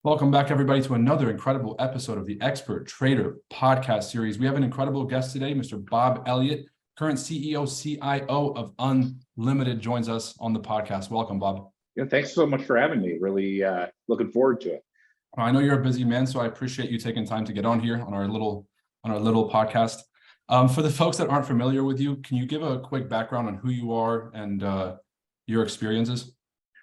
Welcome back, everybody, to another incredible episode of the Expert Trader podcast series. We have an incredible guest today, Mr. Bob Elliott, current CEO, CIO of Unlimited, joins us on the podcast. Welcome, Bob. Yeah, thanks so much for having me. Really looking forward to it. I know you're a busy man, so I appreciate you taking time to get on here on our little podcast. For the folks that aren't familiar with you, can you give a quick background on who you are and your experiences?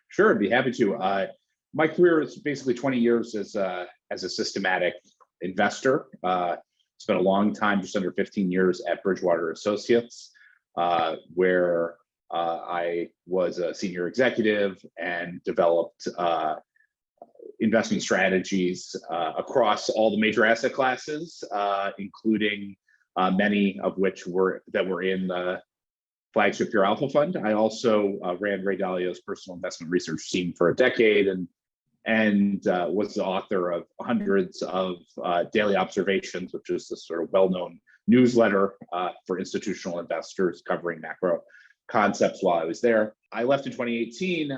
Sure, I'd be happy to. My career is basically 20 years as a systematic investor. Spent a long time, just under 15 years at Bridgewater Associates, where I was a senior executive and developed investment strategies across all the major asset classes, including many of which were in the flagship Pure Alpha Fund. I also ran Ray Dalio's personal investment research team for a decade and was the author of hundreds of daily observations, which is this sort of well-known newsletter for institutional investors covering macro concepts while I was there. I left in 2018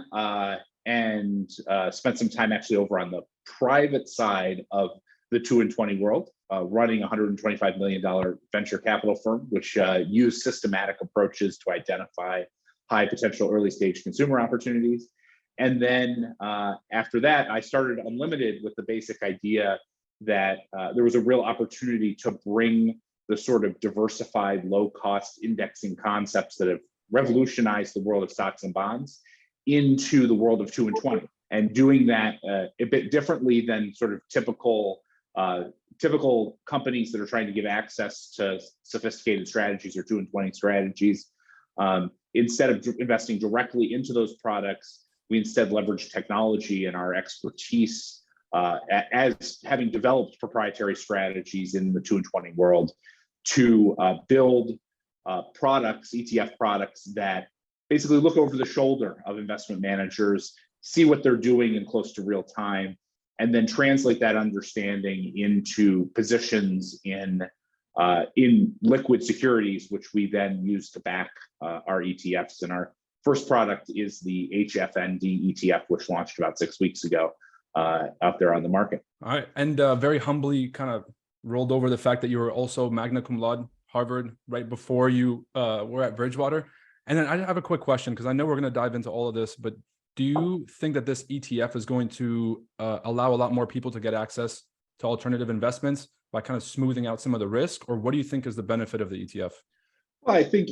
and spent some time actually over on the private side of the 2 and 20 world, running a $125 million venture capital firm, which used systematic approaches to identify high potential early stage consumer opportunities. And then after that, I started Unlimited with the basic idea that there was a real opportunity to bring the sort of diversified, low-cost indexing concepts that have revolutionized the world of stocks and bonds into the world of 2 and 20, and doing that a bit differently than sort of typical companies that are trying to give access to sophisticated strategies or 2 and 20 strategies. Instead of investing directly into those products, we instead leverage technology and our expertise as having developed proprietary strategies in the 2 and 20 world to build products, ETF products that basically look over the shoulder of investment managers, see what they're doing in close to real time, and then translate that understanding into positions in liquid securities, which we then use to back our ETFs. And our first product is the HFND ETF, which launched about 6 weeks ago out there on the market. All right. And very humbly kind of rolled over the fact that you were also magna cum laude, Harvard, right before you were at Bridgewater. And then I have a quick question, because I know we're going to dive into all of this, but do you think that this ETF is going to allow a lot more people to get access to alternative investments by kind of smoothing out some of the risk? Or what do you think is the benefit of the ETF? Well, I think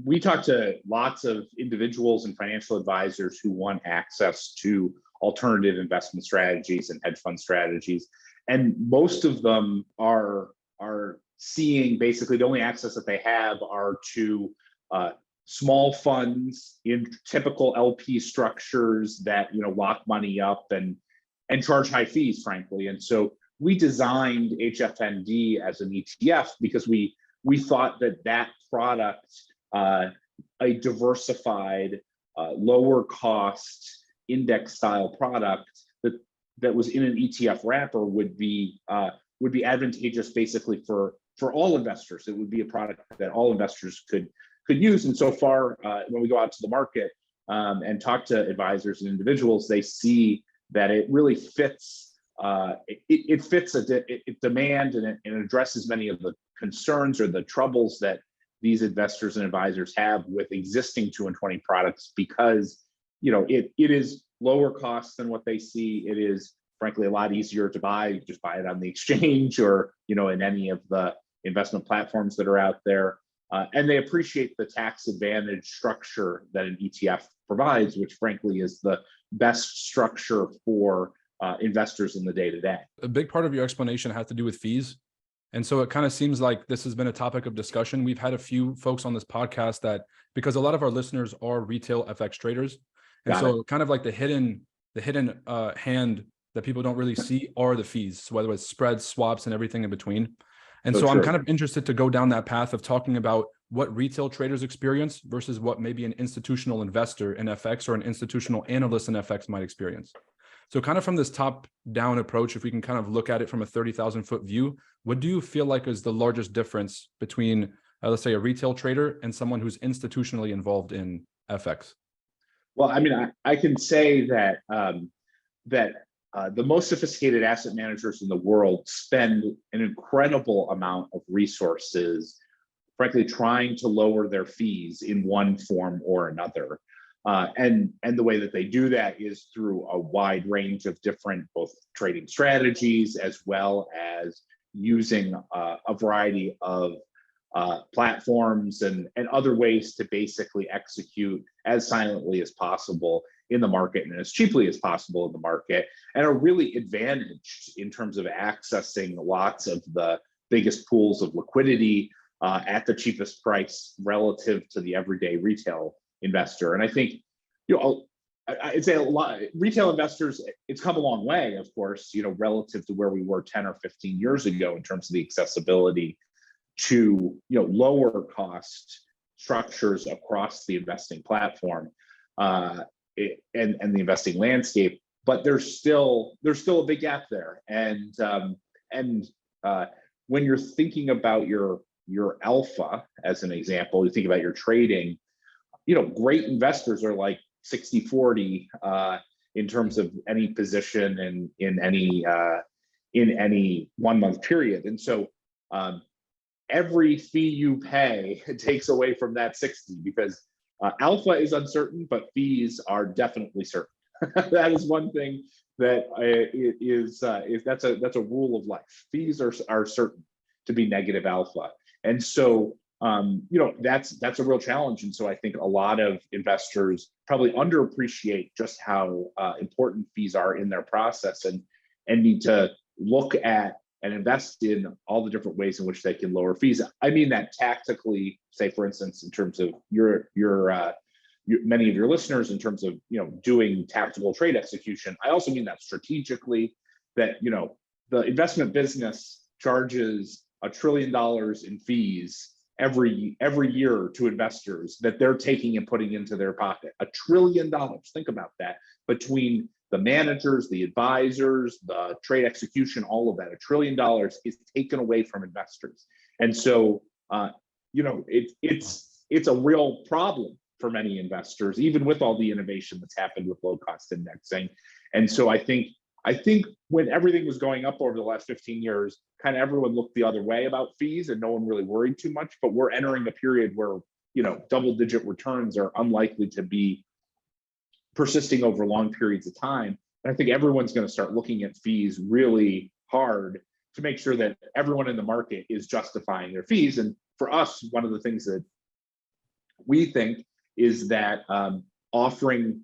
we talk to lots of individuals and financial advisors who want access to alternative investment strategies and hedge fund strategies. And most of them are seeing basically the only access that they have are to small funds in typical LP structures that lock money up and charge high fees, frankly. And so we designed HFND as an ETF because we thought that product, a diversified, lower cost index style product that was in an ETF wrapper would be advantageous basically for all investors. It would be a product that all investors could use. And so far, when we go out to the market and talk to advisors and individuals, they see that it really fits. It fits a demand, and it addresses many of the concerns or the troubles that these investors and advisors have with existing 2 and 20 products, because it is lower cost than what they see. It is frankly a lot easier to buy. You just buy it on the exchange or in any of the investment platforms that are out there. And they appreciate the tax advantage structure that an ETF provides, which frankly is the best structure for investors in the day-to-day. A big part of your explanation has to do with fees. And so it kind of seems like this has been a topic of discussion. We've had a few folks on this podcast that, because a lot of our listeners are retail FX traders. And so kind of like the hidden hand that people don't really see are the fees, whether it's spreads, swaps, and everything in between. And so I'm kind of interested to go down that path of talking about what retail traders experience versus what maybe an institutional investor in FX or an institutional analyst in FX might experience. So kind of from this top-down approach, if we can kind of look at it from a 30,000-foot view, what do you feel like is the largest difference between, let's say, a retail trader and someone who's institutionally involved in FX? Well, I mean, I can say that the most sophisticated asset managers in the world spend an incredible amount of resources, frankly, trying to lower their fees in one form or another. And the way that they do that is through a wide range of different both trading strategies, as well as using a variety of platforms and other ways to basically execute as silently as possible in the market and as cheaply as possible in the market, and are really advantaged in terms of accessing lots of the biggest pools of liquidity at the cheapest price relative to the everyday retail investor. And I think, I'd say a lot retail investors, it's come a long way, of course, relative to where we were 10 or 15 years ago in terms of the accessibility to lower cost structures across the investing platform and the investing landscape. But there's still a big gap there. And when you're thinking about your alpha, as an example, you think about your trading, great investors are like 60-40 in terms of any position in any 1 month period. And so every fee you pay takes away from that 60, because alpha is uncertain, but fees are definitely certain. That is one thing that that's a rule of life. Fees are certain to be negative alpha. And so that's a real challenge. And so I think a lot of investors probably underappreciate just how important fees are in their process, and need to look at and invest in all the different ways in which they can lower fees. I mean that tactically, say for instance, in terms of many of your listeners, in terms of doing tactical trade execution. I also mean that strategically, that the investment business charges $1 trillion in fees every year to investors that they're taking and putting into their pocket. $1 trillion. Think about that. Between the managers, the advisors, the trade execution, all of that, $1 trillion is taken away from investors. And so, it's a real problem for many investors, even with all the innovation that's happened with low cost indexing. And so I think when everything was going up over the last 15 years, kind of everyone looked the other way about fees and no one really worried too much. But we're entering a period where, double-digit returns are unlikely to be persisting over long periods of time. And I think everyone's going to start looking at fees really hard to make sure that everyone in the market is justifying their fees. And for us, one of the things that we think is that offering,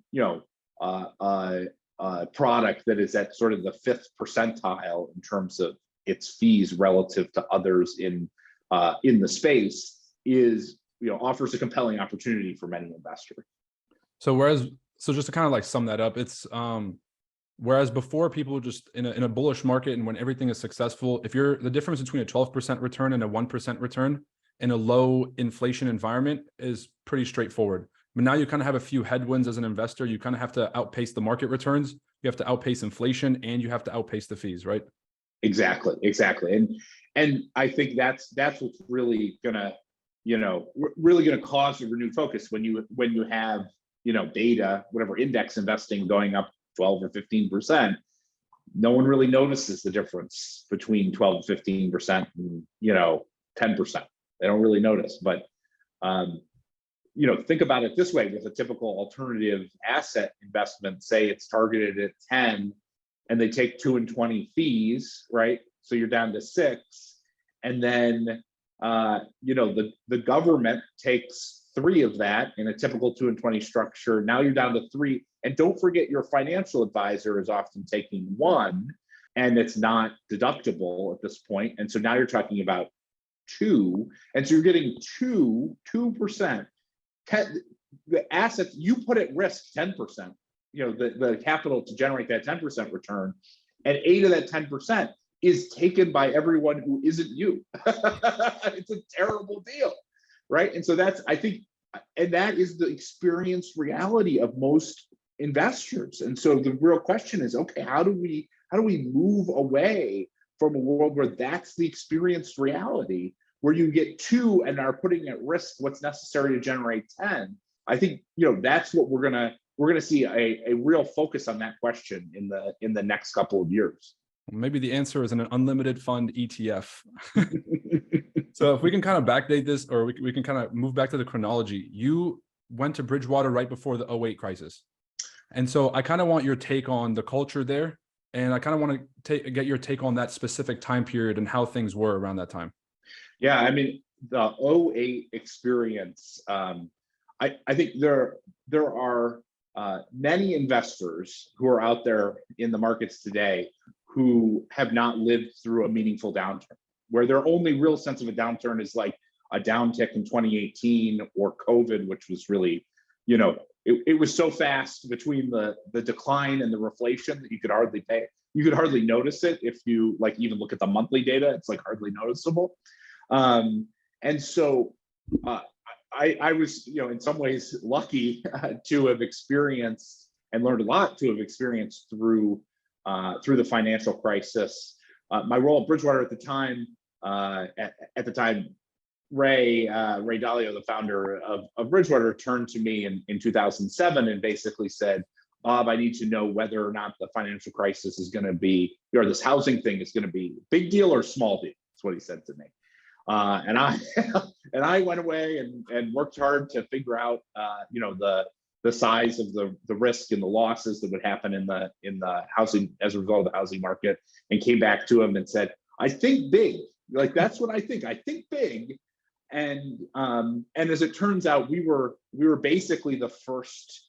a product that is at sort of the 5th percentile in terms of its fees relative to others in the space is, offers a compelling opportunity for many investors. So just to kind of like sum that up, it's whereas before people just in a bullish market, and when everything is successful, the difference between a 12% return and a 1% return in a low inflation environment is pretty straightforward. But now you kind of have a few headwinds as an investor. You kind of have to outpace the market returns. You have to outpace inflation, and you have to outpace the fees, right? Exactly. And I think that's what's really gonna cause a renewed focus when you have beta, whatever index investing going up 12 or 15%. No one really notices the difference between 12 and 15% and 10%. They don't really notice. But think about it this way: with a typical alternative asset investment, say it's targeted at 10 and they take 2 and 20 fees, right? So you're down to 6. And then the government takes 3 of that in a typical 2 and 20 structure. Now you're down to 3. And don't forget, your financial advisor is often taking 1, and it's not deductible at this point. And so now you're talking about 2. And so you're getting 2%. The assets you put at risk 10%, the capital to generate that 10% return, and 8 of that 10% is taken by everyone who isn't you. It's a terrible deal, right? And so that is the experienced reality of most investors. And so the real question is, okay, how do we move away from a world where that's the experienced reality, where you get 2 and are putting at risk what's necessary to generate 10? I think that's what we're gonna we're going to see a real focus on that question in the next couple of years. Maybe the answer is an unlimited fund ETF. So if we can kind of backdate this, or we can kind of move back to the chronology, you went to Bridgewater right before the 08 crisis. And so I kind of want your take on the culture there. And I kind of want to get your take on that specific time period and how things were around that time. Yeah, I mean, the 08 experience, I think there are many investors who are out there in the markets today who have not lived through a meaningful downturn, where their only real sense of a downturn is like a downtick in 2018 or COVID, which was really, it was so fast between the decline and the reflation that you could hardly notice it. If you like even look at the monthly data, it's like hardly noticeable. And so I was, in some ways lucky to have experienced and learned a lot to have experienced through the financial crisis. My role at Bridgewater at the time, Ray Dalio, the founder of Bridgewater, turned to me in 2007 and basically said, Bob, I need to know whether or not the financial crisis is going to be, or this housing thing is going to be big deal or small deal. That's what he said to me. And I went away and worked hard to figure out, the size of the risk and the losses that would happen in the housing as a result of the housing market, and came back to him and said, I think big. Like, that's what I think. I think big. And as it turns out, we were basically the first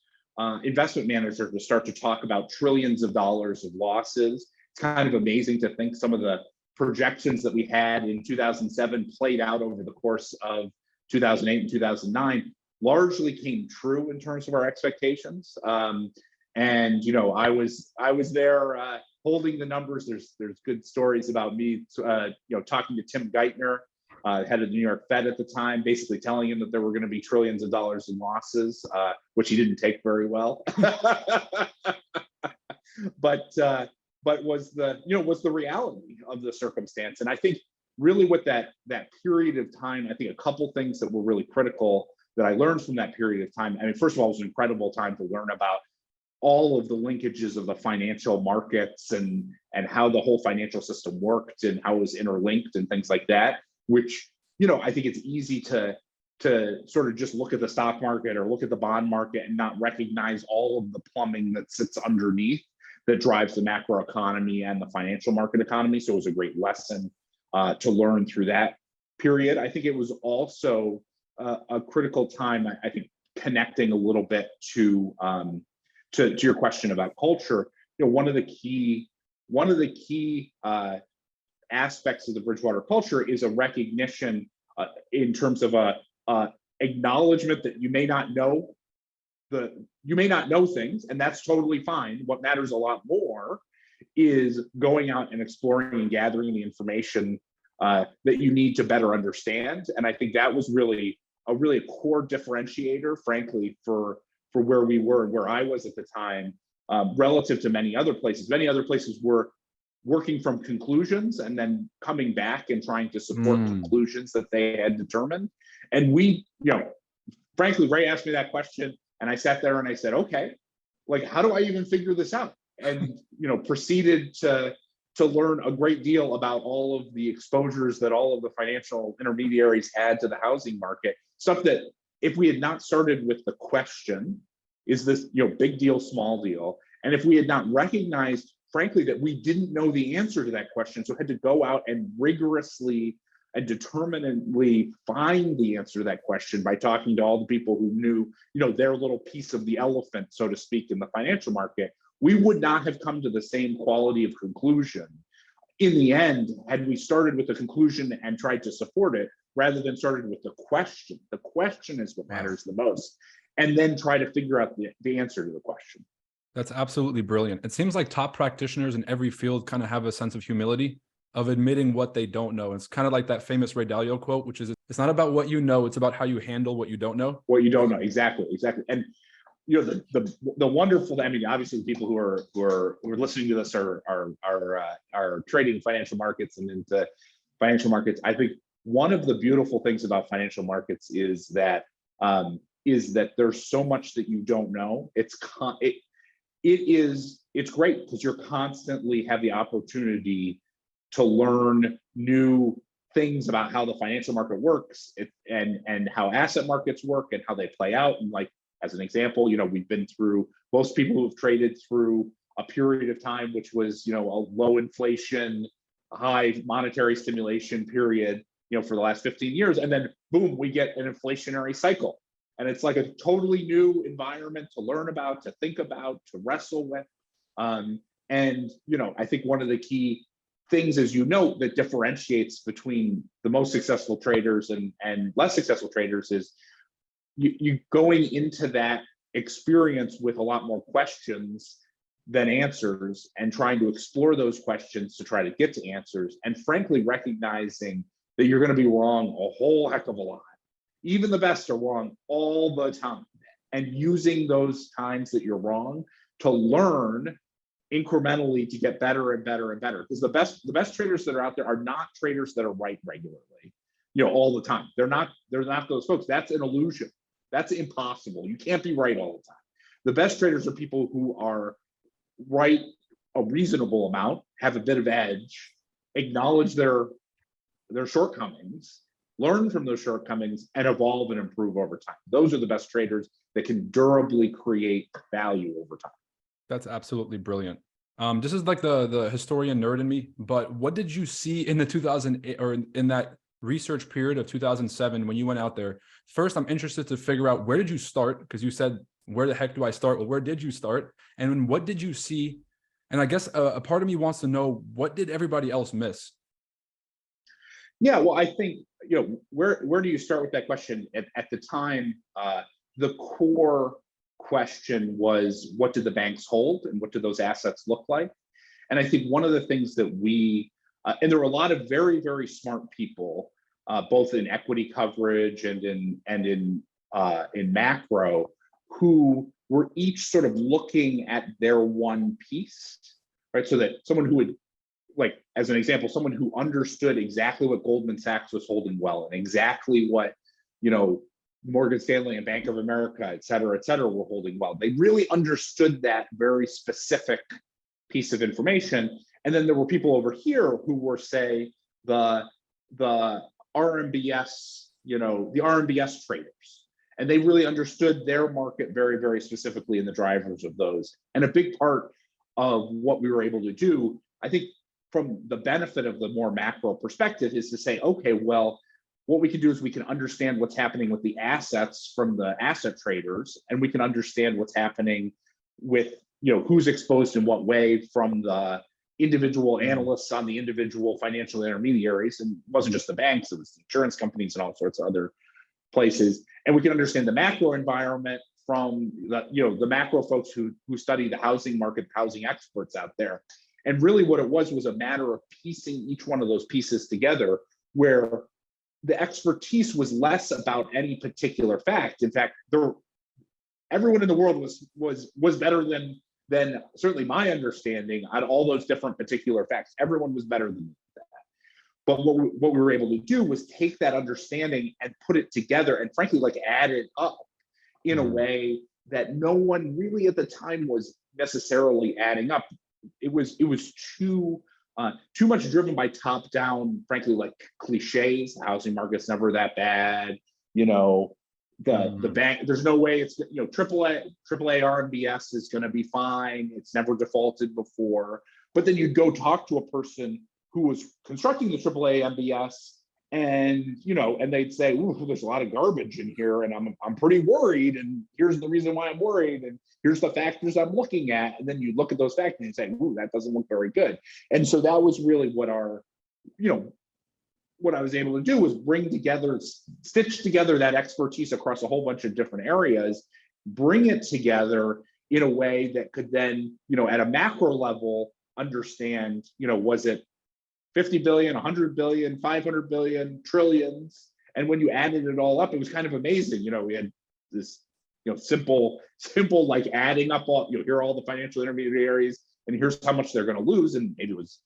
investment manager to start to talk about trillions of dollars of losses. It's kind of amazing to think some of the projections that we had in 2007 played out over the course of 2008 and 2009 largely came true in terms of our expectations. And I was there holding the numbers. There's good stories about me, talking to Tim Geithner, head of the New York Fed at the time, basically telling him that there were going to be trillions of dollars in losses, which he didn't take very well. But was the reality of the circumstance. And I think really what that period of time, I think a couple things that were really critical that I learned from that period of time. I mean, first of all, it was an incredible time to learn about all of the linkages of the financial markets and how the whole financial system worked and how it was interlinked and things like that, which, I think it's easy to sort of just look at the stock market or look at the bond market and not recognize all of the plumbing that sits underneath that drives the macroeconomy and the financial market economy. So it was a great lesson to learn through that period. I think it was also a critical time, I think, connecting a little bit to your question about culture. One of the key aspects of the Bridgewater culture is a recognition in terms of a acknowledgement that you may not know things, and that's totally fine. What matters a lot more is going out and exploring and gathering the information that you need to better understand. And I think that was really a core differentiator, frankly, for where we were and where I was at the time, relative to many other places. Many other places were working from conclusions and then coming back and trying to support conclusions that they had determined. And we, frankly, Ray asked me that question, and I sat there and I said, okay, like, how do I even figure this out? And, proceeded to learn a great deal about all of the exposures that all of the financial intermediaries had to the housing market. Stuff that if we had not started with the question, is this, big deal, small deal? And if we had not recognized, frankly, that we didn't know the answer to that question, so had to go out and rigorously and determinedly find the answer to that question by talking to all the people who knew, their little piece of the elephant, so to speak, in the financial market, we would not have come to the same quality of conclusion in the end had we started with the conclusion and tried to support it, rather than started with the question. The question is what matters the most, and then try to figure out the answer to the question. That's absolutely brilliant. It seems like top practitioners in every field kind of have a sense of humility, of admitting what they don't know. It's kind of like that famous Ray Dalio quote, which is, it's not about what you know, it's about how you handle what you don't know. What you don't know, exactly. And the wonderful, I mean, obviously the people who are listening to this are trading financial markets and into financial markets. I think one of the beautiful things about financial markets is that is that there's so much that you don't know. It's great because you're constantly have the opportunity to learn new things about how the financial market works, and how asset markets work and how they play out. And like, as an example, we've been through, most people who have traded through a period of time which was, a low inflation, high monetary stimulation period, for the last 15 years. And then boom, we get an inflationary cycle. And it's like a totally new environment to learn about, to think about, to wrestle with. And, I think one of the key things, as that differentiates between the most successful traders and less successful traders is you going into that experience with a lot more questions than answers, and trying to explore those questions to try to get to answers, and frankly recognizing that you're going to be wrong a whole heck of a lot. Even the best are wrong all the time, and using those times that you're wrong to learn incrementally to get better and better and better. Because the best traders that are out there are not traders that are right regularly, all the time. They're not those folks. That's an illusion. That's impossible. You can't be right all the time. The best traders are people who are right a reasonable amount, have a bit of edge, acknowledge their shortcomings, learn from those shortcomings, and evolve and improve over time. Those are the best traders that can durably create value over time. That's absolutely brilliant. This is like the historian nerd in me, but what did you see in the 2008 or in that research period of 2007 when you went out there? First, I'm interested to figure out, where did you start? Because you said, where the heck do I start? Well, where did you start? And what did you see? And I guess a part of me wants to know, what did everybody else miss? Yeah, well, I think, where do you start with that question? At the time, the core question was, what did the banks hold and what did those assets look like? And I think one of the things that and there were a lot of very, very smart people, both in equity coverage and in macro, who were each sort of looking at their one piece, right? So that someone who would, like, as an example, someone who understood exactly what Goldman Sachs was holding well, and exactly what, Morgan Stanley and Bank of America, et cetera, were holding well. They really understood that very specific piece of information. And then there were people over here who were, say, the RMBS, the RMBS traders. And they really understood their market very, very specifically, and the drivers of those. And a big part of what we were able to do, I think, from the benefit of the more macro perspective, is to say, okay, well, what we can do is we can understand what's happening with the assets from the asset traders, and we can understand what's happening with, who's exposed in what way from the individual analysts on the individual financial intermediaries. And it wasn't just the banks, it was the insurance companies and all sorts of other places. And we can understand the macro environment from the macro folks who study the housing market, housing experts out there. And really what it was a matter of piecing each one of those pieces together, where the expertise was less about any particular fact. In fact, everyone in the world was better than certainly my understanding on all those different particular facts. Everyone was better than that. But what we were able to do was take that understanding and put it together, and frankly, like, add it up in a way that no one really at the time was necessarily adding up. It was too much driven by top down, frankly, like cliches. The housing market's never that bad. The bank, there's no way it's, AAA RMBS is going to be fine. It's never defaulted before. But then you'd go talk to a person who was constructing the AAA MBS, and and they'd say, "Ooh, there's a lot of garbage in here, and I'm pretty worried. And here's the reason why I'm worried, and here's the factors I'm looking at." And then you look at those factors and say, "Ooh, that doesn't look very good." And so that was really what what I was able to do, was stitch together that expertise across a whole bunch of different areas, bring it together in a way that could then, at a macro level, understand, was it 50 billion, 100 billion, 500 billion, trillions? And when you added it all up, it was kind of amazing. We had this, simple, like adding up all, here are all the financial intermediaries, and here's how much they're going to lose. And maybe it was,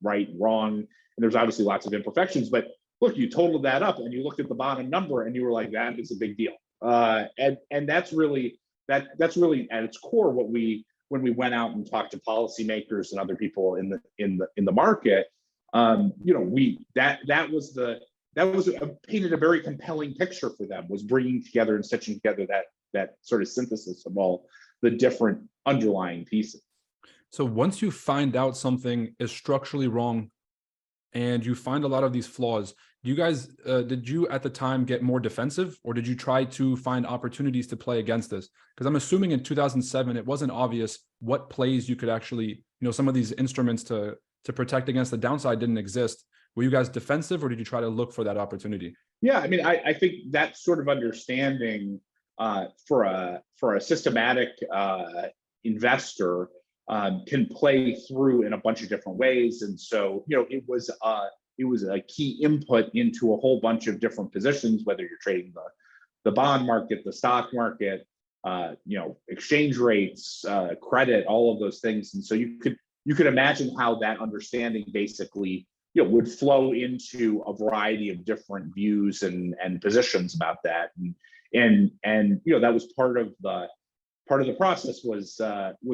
right, wrong. And there's obviously lots of imperfections, but look, you totaled that up and you looked at the bottom number and you were like, that is a big deal. And that's really that's really at its core what we, when we went out and talked to policymakers and other people in the market, that was painted a very compelling picture for them, was bringing together and stitching together that sort of synthesis of all the different underlying pieces. So once you find out something is structurally wrong and you find a lot of these flaws, do you guys, did you at the time get more defensive, or did you try to find opportunities to play against this? Because I'm assuming in 2007, it wasn't obvious what plays you could actually, some of these instruments to protect against the downside didn't exist. Were you guys defensive, or did you try to look for that opportunity? Yeah, I mean, I think that sort of understanding for a systematic investor can play through in a bunch of different ways. And so, it was a key input into a whole bunch of different positions, whether you're trading the bond market, the stock market, exchange rates, credit, all of those things. And so you could imagine how that understanding basically, would flow into a variety of different views and positions about that. And that was part of the process, was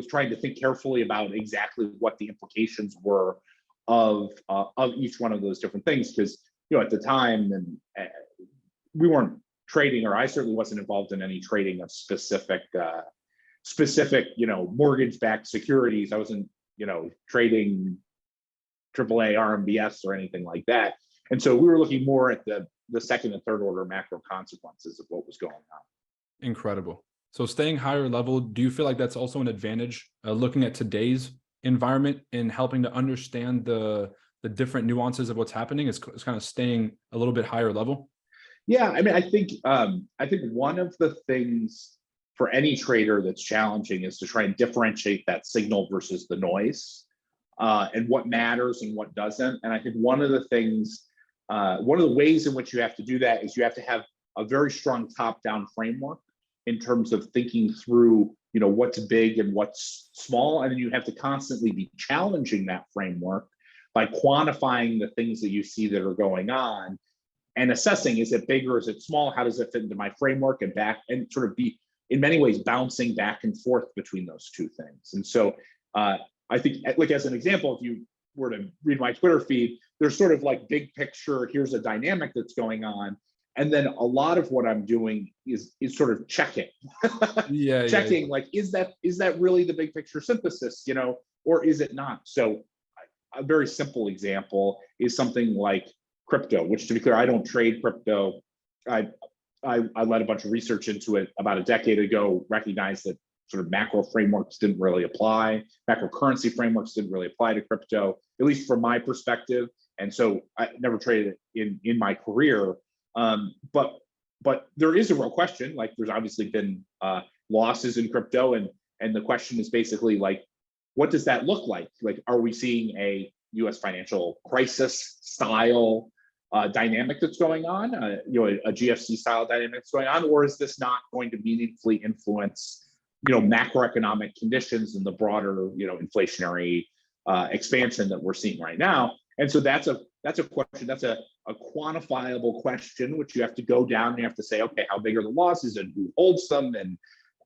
trying to think carefully about exactly what the implications were of each one of those different things. Because at the time, and we weren't trading, or I certainly wasn't involved in any trading of specific mortgage-backed securities. I wasn't trading AAA RMBS or anything like that. And so we were looking more at the second and third order macro consequences of what was going on. Incredible. So staying higher level, do you feel like that's also an advantage, looking at today's environment in helping to understand the different nuances of what's happening? It's kind of staying a little bit higher level? Yeah, I mean, I think one of the things for any trader that's challenging is to try and differentiate that signal versus the noise, and what matters and what doesn't. And I think one of the ways in which you have to do that is you have to have a very strong top-down framework in terms of thinking through, what's big and what's small. And then you have to constantly be challenging that framework by quantifying the things that you see that are going on and assessing, is it big or is it small? How does it fit into my framework? And sort of be, in many ways, bouncing back and forth between those two things. And so I think, like, as an example, if you were to read my Twitter feed, there's sort of like big picture, here's a dynamic that's going on. And then a lot of what I'm doing is sort of checking, checking. Like, is that really the big picture synthesis, or is it not? So a very simple example is something like crypto, which, to be clear, I don't trade crypto. I led a bunch of research into it about a decade ago, recognized that sort of macro frameworks didn't really apply, macro currency frameworks didn't really apply to crypto, at least from my perspective. And so I never traded it in my career. But there is a real question. Like, there's obviously been losses in crypto, and the question is basically, like, what does that look like? Like, are we seeing a U.S. financial crisis style dynamic that's going on, a GFC style dynamic that's going on, or is this not going to meaningfully influence macroeconomic conditions and the broader inflationary expansion that we're seeing right now? And so that's a question, that's a quantifiable question, which you have to go down and you have to say, okay, how big are the losses and who holds them,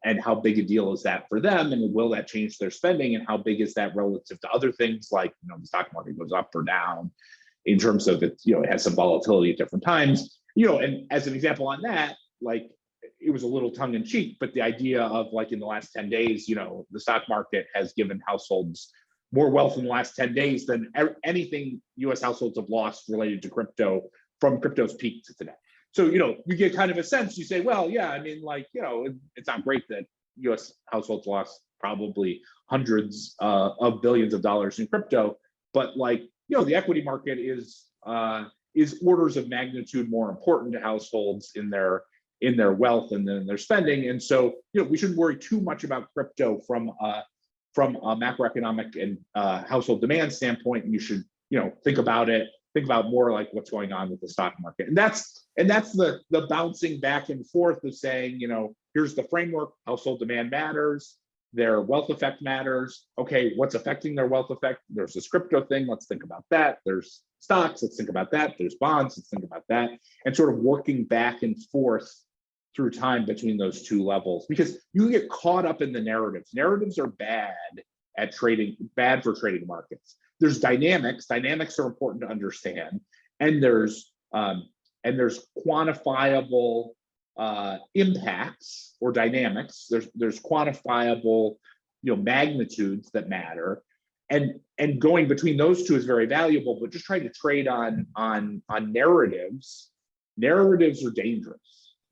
and how big a deal is that for them, and will that change their spending, and how big is that relative to other things like the stock market goes up or down in terms of it, it has some volatility at different times, and as an example on that, like, it was a little tongue in cheek, but the idea of, like, in the last 10 days, the stock market has given households more wealth in the last 10 days than anything US households have lost related to crypto from crypto's peak to today. So, you get kind of a sense, you say, well, yeah, I mean, like, it's not great that US households lost probably hundreds of billions of dollars in crypto, but, like, the equity market is orders of magnitude more important to households in their wealth and then their spending. And so, we shouldn't worry too much about crypto from a macroeconomic and household demand standpoint. And you should, think about more like what's going on with the stock market. And that's the bouncing back and forth of saying, here's the framework, household demand matters, their wealth effect matters. Okay, what's affecting their wealth effect? There's this crypto thing, let's think about that. There's stocks, let's think about that. There's bonds, let's think about that. And sort of working back and forth through time between those two levels, because you get caught up in the narratives. Narratives are bad at trading, bad for trading markets. There's dynamics. Dynamics are important to understand, and there's quantifiable impacts or dynamics. There's quantifiable, magnitudes that matter, and going between those two is very valuable. But just trying to trade on narratives. Narratives are dangerous.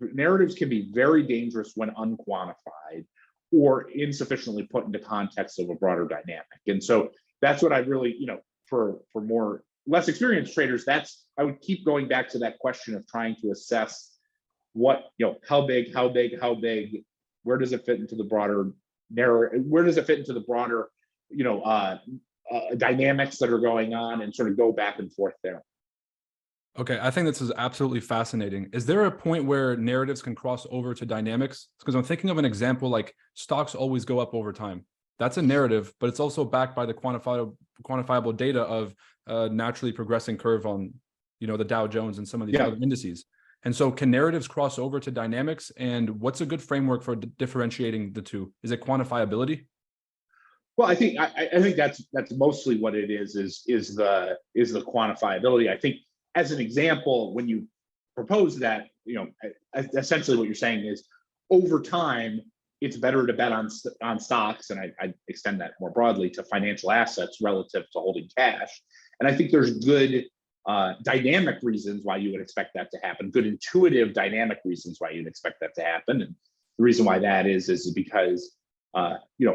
Narratives can be very dangerous when unquantified or insufficiently put into context of a broader dynamic. And so that's what I really, for more less experienced traders, I would keep going back to that question of trying to assess what, how big, where does it fit into the broader narrative, where does it fit into the broader, dynamics that are going on, and sort of go back and forth there. Okay, I think this is absolutely fascinating. Is there a point where narratives can cross over to dynamics? Because I'm thinking of an example like stocks always go up over time. That's a narrative, but it's also backed by the quantifiable data of naturally progressing curve on, the Dow Jones and some of these other indices. And so can narratives cross over to dynamics? And what's a good framework for differentiating the two? Is it quantifiability? Well, I think that's mostly what it is the quantifiability. I think, as an example, when you propose that, essentially what you're saying is, over time, it's better to bet on stocks, and I extend that more broadly to financial assets relative to holding cash. And I think there's good dynamic reasons why you would expect that to happen, good intuitive dynamic reasons why you'd expect that to happen. And the reason why that is because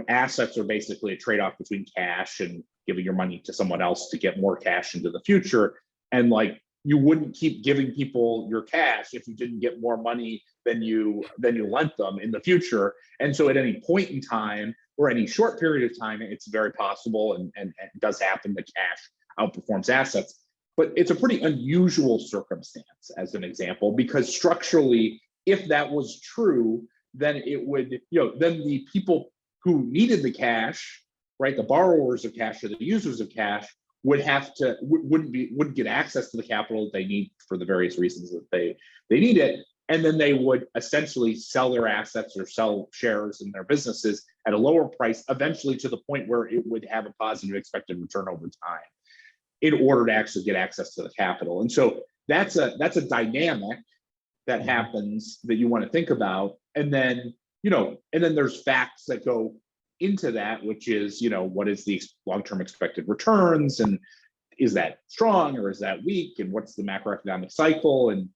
assets are basically a trade-off between cash and giving your money to someone else to get more cash into the future. And like, you wouldn't keep giving people your cash if you didn't get more money than you lent them in the future. And so at any point in time, or any short period of time, it's very possible, and it does happen, that cash outperforms assets. But it's a pretty unusual circumstance, as an example, because structurally, if that was true, then it would, then the people who needed the cash, right, the borrowers of cash or the users of cash, wouldn't get access to the capital they need for the various reasons that they need it. And then they would essentially sell their assets or sell shares in their businesses at a lower price, eventually to the point where it would have a positive expected return over time, in order to actually get access to the capital. And so that's a dynamic that happens that you want to think about. And then, there's facts that go into that, which is, what is the long-term expected returns, and is that strong or is that weak, and what's the macroeconomic cycle, and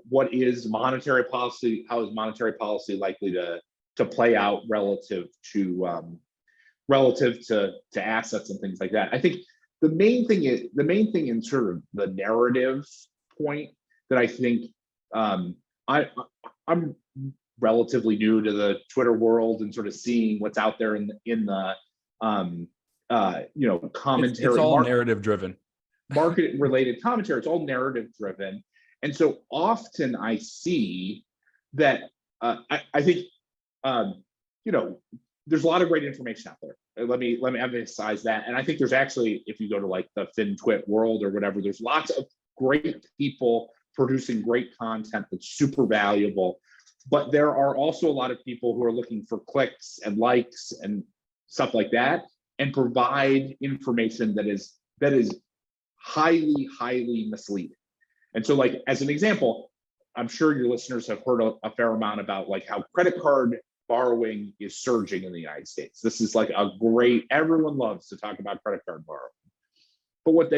what is monetary policy, how is monetary policy likely to play out relative to assets and things like that. I think the main thing in sort of the narrative point that I think, I'm relatively new to the Twitter world and sort of seeing what's out there in the commentary. It's all narrative driven. Market related commentary. It's all narrative driven. And so often I see that I think there's a lot of great information out there. Let me emphasize that. And I think there's actually, if you go to like the FinTwit world or whatever, there's lots of great people producing great content that's super valuable. But there are also a lot of people who are looking for clicks and likes and stuff like that, and provide information that is highly, highly misleading. And so, like, as an example, I'm sure your listeners have heard a fair amount about like how credit card borrowing is surging in the United States. This is like everyone loves to talk about credit card borrowing. But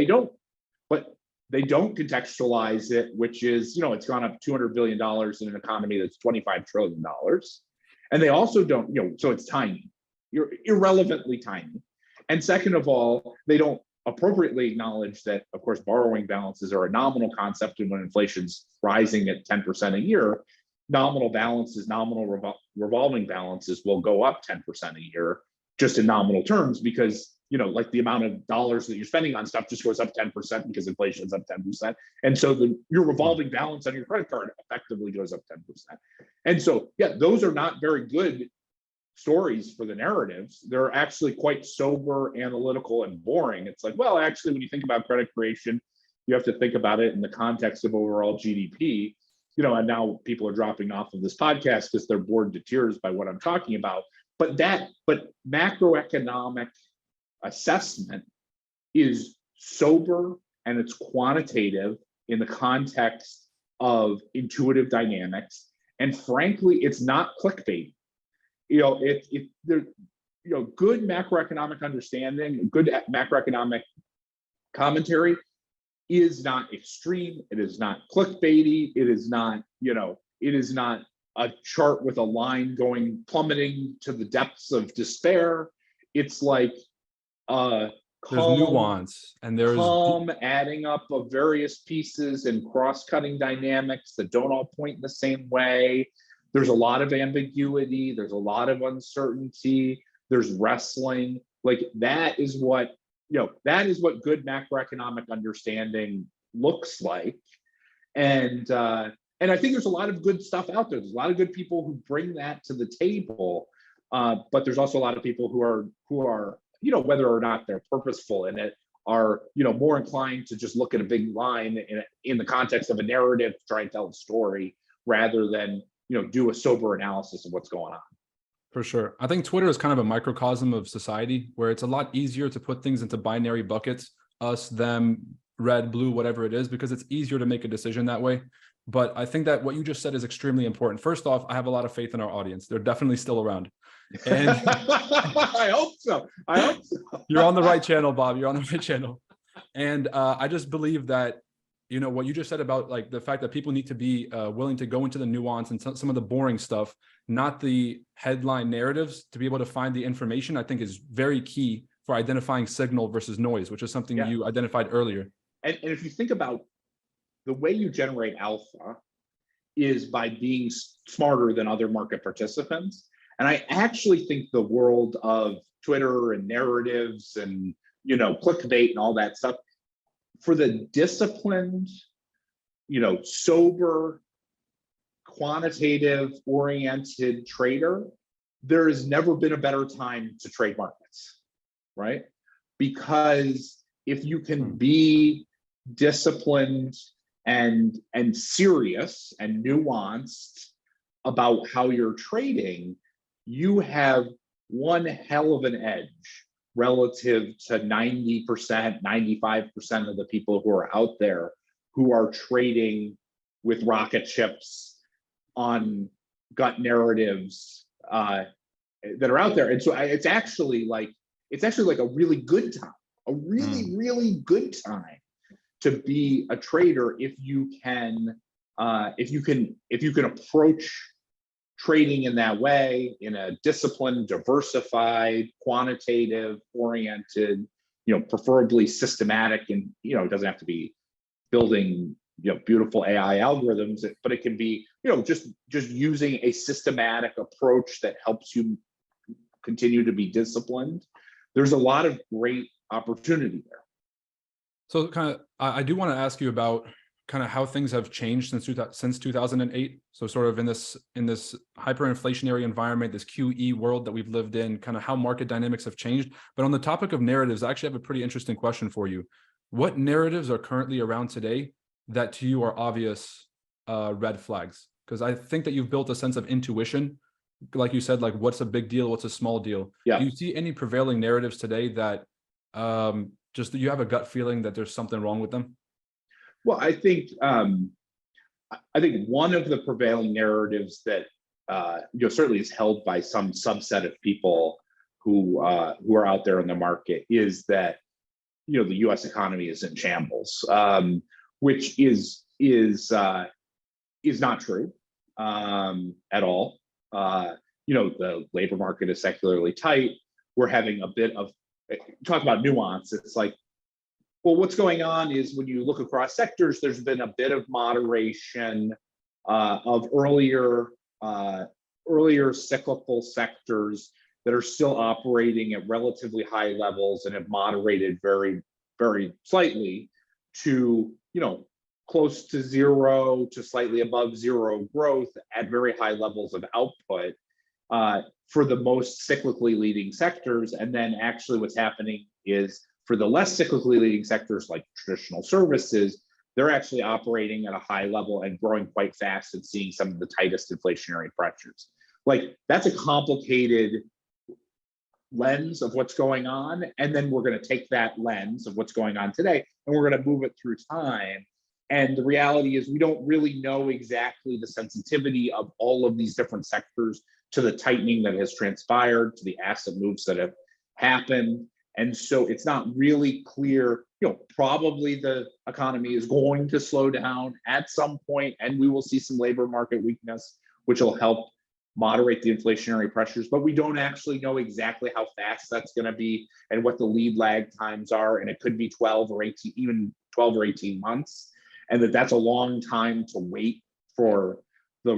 they don't contextualize it, which is, it's gone up $200 billion in an economy that's $25 trillion. And they also don't, so it's tiny, you're irrelevantly tiny. And second of all, they don't appropriately acknowledge that, of course, borrowing balances are a nominal concept. And when inflation's rising at 10% a year, nominal revolving balances will go up 10% a year, just in nominal terms, because like the amount of dollars that you're spending on stuff just goes up 10% because inflation is up 10%. And so your revolving balance on your credit card effectively goes up 10%. And so, those are not very good stories for the narratives. They're actually quite sober, analytical, and boring. It's like, well, actually, when you think about credit creation, you have to think about it in the context of overall GDP. and now people are dropping off of this podcast because they're bored to tears by what I'm talking about. But macroeconomic assessment is sober and it's quantitative in the context of intuitive dynamics. And frankly, it's not clickbait. Good macroeconomic understanding, good macroeconomic commentary is not extreme. It is not clickbaity. It is not, it is not a chart with a line going plummeting to the depths of despair. It's like there's nuance and there's calm adding up of various pieces and cross-cutting dynamics that don't all point in the same way. There's a lot of ambiguity. There's a lot of uncertainty. There's wrestling. Like that is what good macroeconomic understanding looks like. And I think there's a lot of good stuff out there. There's a lot of good people who bring that to the table. But there's also a lot of people who are, whether or not they're purposeful in it, are, more inclined to just look at a big line in the context of a narrative to try and tell a story rather than, do a sober analysis of what's going on. For sure. I think Twitter is kind of a microcosm of society where it's a lot easier to put things into binary buckets, us, them, red, blue, whatever it is, because it's easier to make a decision that way. But I think that what you just said is extremely important. First off, I have a lot of faith in our audience. They're definitely still around. And I hope so. You're on the right channel, Bob. You're on the right channel. And I just believe that, what you just said about like the fact that people need to be willing to go into the nuance and some of the boring stuff, not the headline narratives, to be able to find the information, I think is very key for identifying signal versus noise, which is something you identified earlier. And if you think about the way you generate alpha is by being smarter than other market participants. And I actually think the world of Twitter and narratives and, clickbait and all that stuff, for the disciplined, sober, quantitative oriented trader, there has never been a better time to trade markets, right? Because if you can be disciplined and serious and nuanced about how you're trading, you have one hell of an edge relative to 90%, 95% of the people who are out there who are trading with rocket ships on gut narratives that are out there. And so it's actually like a really good time, a really, really good time to be a trader if you can approach trading in that way, in a disciplined, diversified, quantitative oriented, preferably systematic, and it doesn't have to be building beautiful AI algorithms, but it can be just using a systematic approach that helps you continue to be disciplined. There's a lot of great opportunity there. So kind of, I do want to ask you about kind of how things have changed since 2008. So sort of in this hyperinflationary environment, this QE world that we've lived in, kind of how market dynamics have changed. But on the topic of narratives, I actually have a pretty interesting question for you. What narratives are currently around today that to you are obvious red flags? Because I think that you've built a sense of intuition, like you said, like what's a big deal, what's a small deal. Yeah. Do you see any prevailing narratives today that just you have a gut feeling that there's something wrong with them? Well, I think one of the prevailing narratives that certainly is held by some subset of people who are out there in the market is that the U.S. economy is in shambles, which is not true at all. The labor market is secularly tight. We're having a bit of talk about nuance. It's like, well, what's going on is when you look across sectors, there's been a bit of moderation of earlier cyclical sectors that are still operating at relatively high levels and have moderated very, very slightly to, close to zero to slightly above zero growth at very high levels of output for the most cyclically leading sectors. And then actually what's happening is for the less cyclically leading sectors like traditional services, they're actually operating at a high level and growing quite fast and seeing some of the tightest inflationary pressures. Like, that's a complicated lens of what's going on. And then we're going to take that lens of what's going on today and we're going to move it through time. And the reality is, we don't really know exactly the sensitivity of all of these different sectors to the tightening that has transpired, to the asset moves that have happened. And so it's not really clear, probably the economy is going to slow down at some point, and we will see some labor market weakness, which will help moderate the inflationary pressures, but we don't actually know exactly how fast that's going to be and what the lead lag times are. And it could be 12 or 18, even 12 or 18 months. And that's a long time to wait for a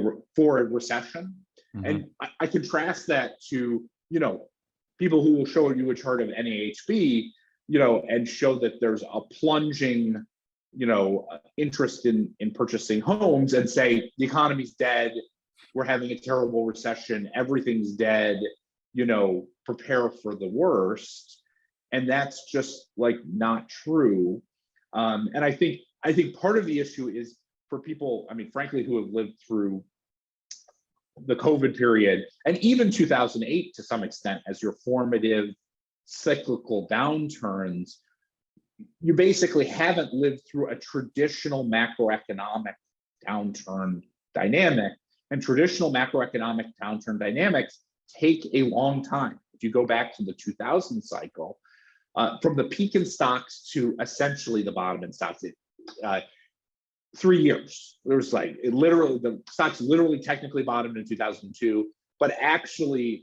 recession. Mm-hmm. And I contrast that to, people who will show you a chart of NAHB, and show that there's a plunging, interest in purchasing homes, and say the economy's dead, we're having a terrible recession, everything's dead, prepare for the worst. And that's just like not true. And I think part of the issue is for people, frankly, who have lived through the COVID period and even 2008 to some extent as your formative cyclical downturns, you basically haven't lived through a traditional macroeconomic downturn dynamic. And traditional macroeconomic downturn dynamics take a long time. If you go back to the 2000 cycle, from the peak in stocks to essentially the bottom in stocks, 3 years. There was the stocks literally technically bottomed in 2002, but actually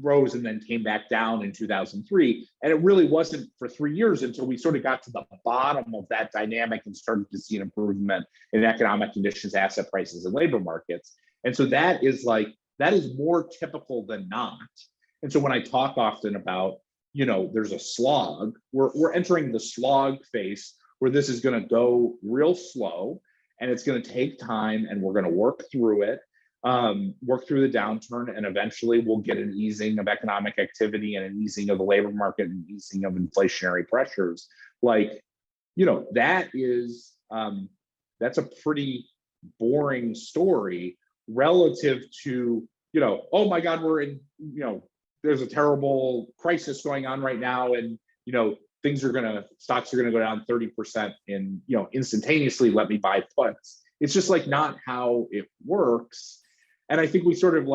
rose and then came back down in 2003. And it really wasn't for 3 years until we sort of got to the bottom of that dynamic and started to see an improvement in economic conditions, asset prices, and labor markets. And so that is more typical than not. And so when I talk often about, there's a slog, we're entering the slog phase where this is going to go real slow and it's going to take time, and we're going to work through it. Work through the downturn, and eventually we'll get an easing of economic activity and an easing of the labor market and easing of inflationary pressures. That's a pretty boring story relative to, oh my God, we're in, there's a terrible crisis going on right now, and stocks are gonna go down 30% in, instantaneously, let me buy puts. It's just not how it works. And I think we sort of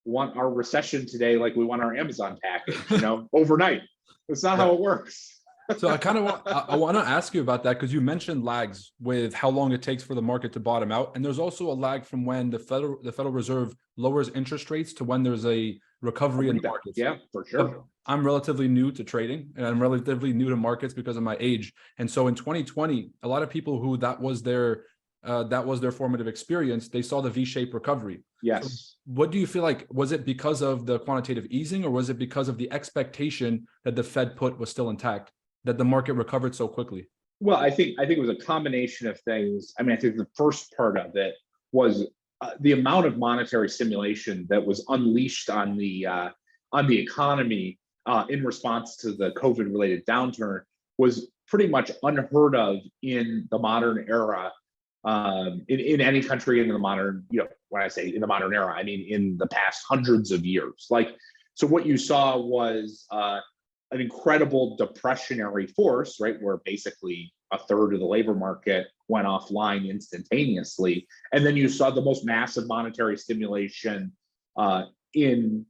want our recession today like we want our Amazon package, overnight. That's not how it works. So I want to ask you about that, because you mentioned lags with how long it takes for the market to bottom out. And there's also a lag from when the Federal Reserve lowers interest rates to when there's a recovery in the markets. Yeah, for sure. But I'm relatively new to trading, and I'm relatively new to markets because of my age. And so in 2020, a lot of people who that was their formative experience, they saw the V-shaped recovery. Yes. So what do you feel like? Was it because of the quantitative easing, or was it because of the expectation that the Fed put was still intact, that the market recovered so quickly? Well, I think it was a combination of things. I think the first part of it was the amount of monetary stimulation that was unleashed on the economy in response to the COVID-related downturn was pretty much unheard of in the modern era. In any country in the modern, when I say in the modern era, I mean in the past hundreds of years. So what you saw was an incredible depressionary force, right, where basically a third of the labor market went offline instantaneously, and then you saw the most massive monetary stimulation in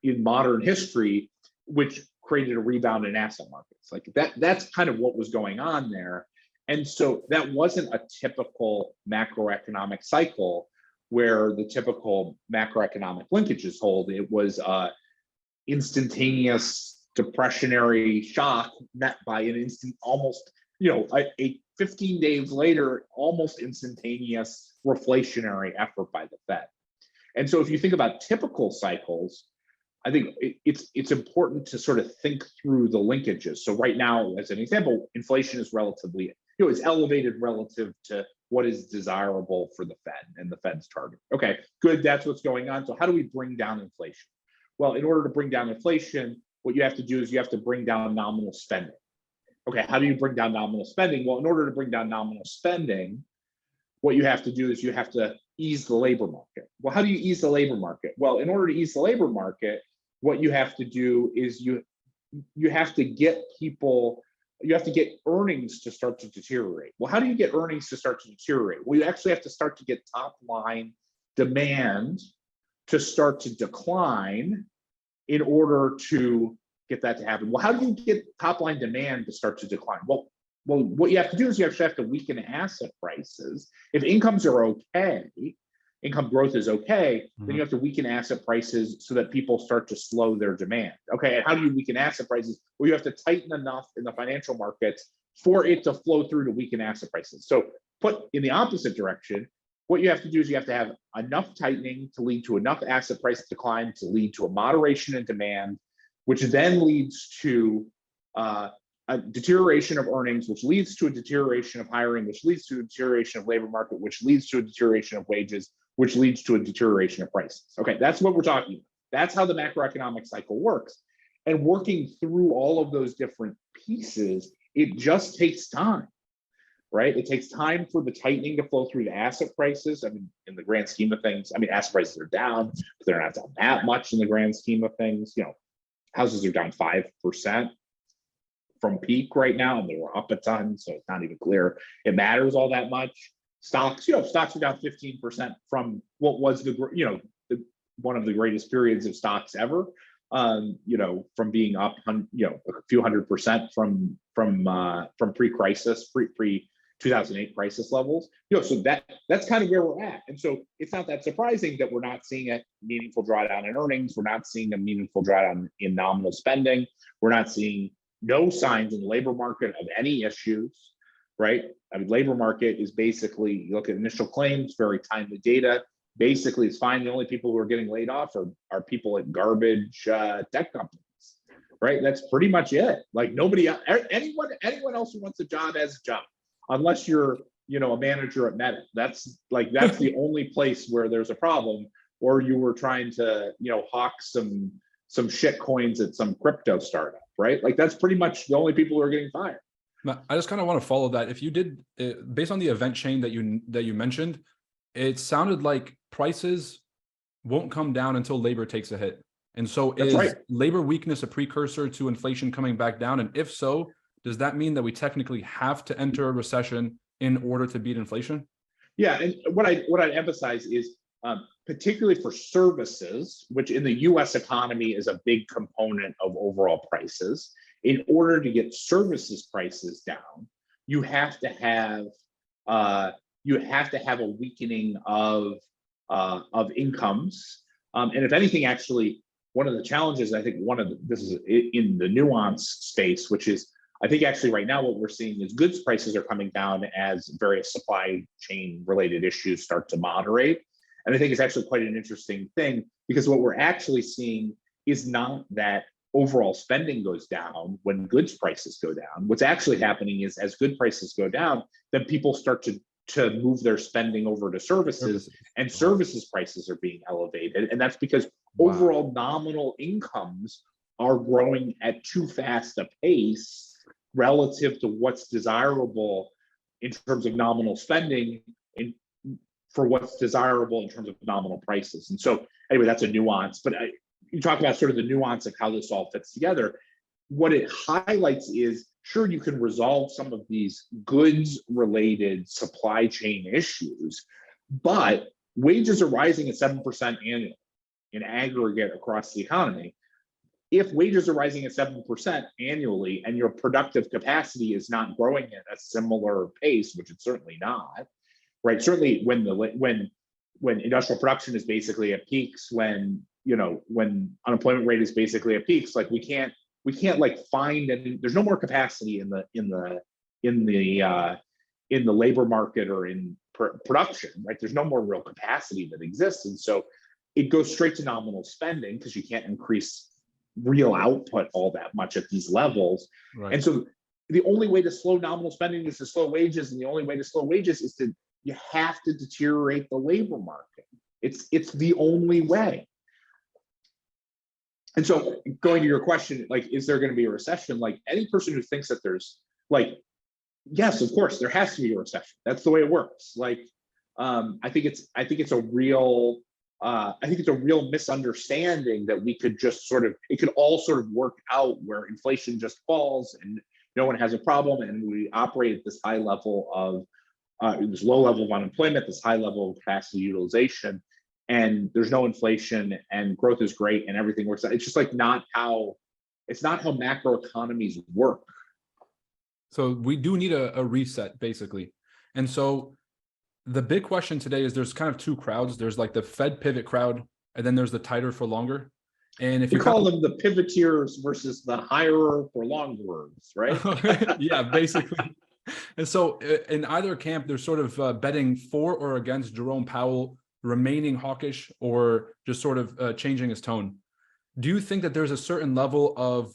modern history, which created a rebound in asset markets. That's kind of what was going on there. And so that wasn't a typical macroeconomic cycle where the typical macroeconomic linkages hold. It was instantaneous depressionary shock met by an instant, almost, a 15 days later, almost instantaneous reflationary effort by the Fed. And so if you think about typical cycles, I think it's important to sort of think through the linkages. So right now, as an example, inflation is relatively, it's elevated relative to what is desirable for the Fed and the Fed's target. Okay, good, that's what's going on. So how do we bring down inflation? Well, in order to bring down inflation, what you have to do is you have to bring down nominal spending. okay, how do you bring down nominal spending? Well, in order to bring down nominal spending, what you have to do is you have to ease the labor market. Well, how do you ease the labor market? Well, in order to ease the labor market, what you have to do is you have to get people, you have to get earnings to start to deteriorate. Well, how do you get earnings to start to deteriorate? Well, you actually have to start to get top line demand to start to decline in order to get that to happen. Well, how do you get top line demand to start to decline? Well, what you have to do is you actually have to weaken asset prices. If incomes are okay, income growth is okay, then you have to weaken asset prices so that people start to slow their demand. Okay, and how do you weaken asset prices? Well, you have to tighten enough in the financial markets for it to flow through to weaken asset prices. So put in the opposite direction, what you have to do is you have to have enough tightening to lead to enough asset price decline to lead to a moderation in demand, which then leads to a deterioration of earnings, which leads to a deterioration of hiring, which leads to a deterioration of labor market, which leads to a deterioration of wages, which leads to a deterioration of prices. Okay, that's what we're talking about. That's how the macroeconomic cycle works. And working through all of those different pieces, it just takes time, right? It takes time for the tightening to flow through to asset prices. I mean, in the grand scheme of things, I mean, asset prices are down, but they're not down that much in the grand scheme of things. You know, houses are down 5% from peak right now, and they were up a ton, so it's not even clear it matters all that much. Stocks, you know, stocks are down 15% from what was one of the greatest periods of stocks ever. You know, from being up, you know, a few 100% from pre-crisis, pre 2008 crisis levels. You know, so that's kind of where we're at, and so it's not that surprising that we're not seeing a meaningful drawdown in earnings. We're not seeing a meaningful drawdown in nominal spending. We're not seeing no signs in the labor market of any issues, right? I mean, labor market is basically, you look at initial claims, very timely data. Basically, it's fine. The only people who are getting laid off are people at garbage tech companies, right? That's pretty much it. Like nobody, anyone else who wants a job has a job, unless you're, you know, a manager at Meta. That's the only place where there's a problem, or you were trying to, you know, hawk some shit coins at some crypto startup, right? Like that's pretty much the only people who are getting fired. I just kind of want to follow that. If you did, based on the event chain that you mentioned, it sounded like prices won't come down until labor takes a hit. And so is labor weakness a precursor to inflation coming back down? And if so, does that mean that we technically have to enter a recession in order to beat inflation? Yeah, and what I emphasize is particularly for services, which in the US economy is a big component of overall prices, in order to get services prices down, you have to have a weakening of incomes. And if anything, actually, one of the challenges, I think this is in the nuance space, which is, I think actually right now what we're seeing is goods prices are coming down as various supply chain related issues start to moderate. And I think it's actually quite an interesting thing, because what we're actually seeing is not that overall spending goes down when goods prices go down. What's actually happening is as good prices go down, then people start to move their spending over to services, and services prices are being elevated. And that's because overall nominal incomes are growing at too fast a pace relative to what's desirable in terms of nominal spending for what's desirable in terms of nominal prices. And so anyway, that's a nuance, but you talk about sort of the nuance of how this all fits together. What it highlights is, sure, you can resolve some of these goods related supply chain issues, but wages are rising at 7% annually in aggregate across the economy. If wages are rising at 7% annually and your productive capacity is not growing at a similar pace, which it's certainly not, right? Certainly when industrial production is basically at peaks, when unemployment rate is basically at peaks, like we can't like find any, there's no more capacity in the labor market or in production, right? There's no more real capacity that exists. And so it goes straight to nominal spending because you can't increase real output all that much at these levels. Right. And so the only way to slow nominal spending is to slow wages. And the only way to slow wages is you have to deteriorate the labor market. It's the only way. And so going to your question, like, is there going to be a recession? Like any person who thinks that there's like, yes, of course, there has to be a recession. That's the way it works. Like, I think it's a real misunderstanding that we could just sort of, it could all sort of work out where inflation just falls and no one has a problem, and we operate at this high level of this low level of unemployment, this high level of capacity utilization, and there's no inflation and growth is great and everything works out. It's just like not how macroeconomies work. So we do need a reset, basically. And so the big question today is there's kind of two crowds. There's like the Fed pivot crowd, and then there's the tighter for longer. And if you call them the pivoteers versus the higher for longerers, right? Yeah, basically. And so in either camp, they're sort of betting for or against Jerome Powell remaining hawkish or just sort of changing his tone. Do you think that there's a certain level of,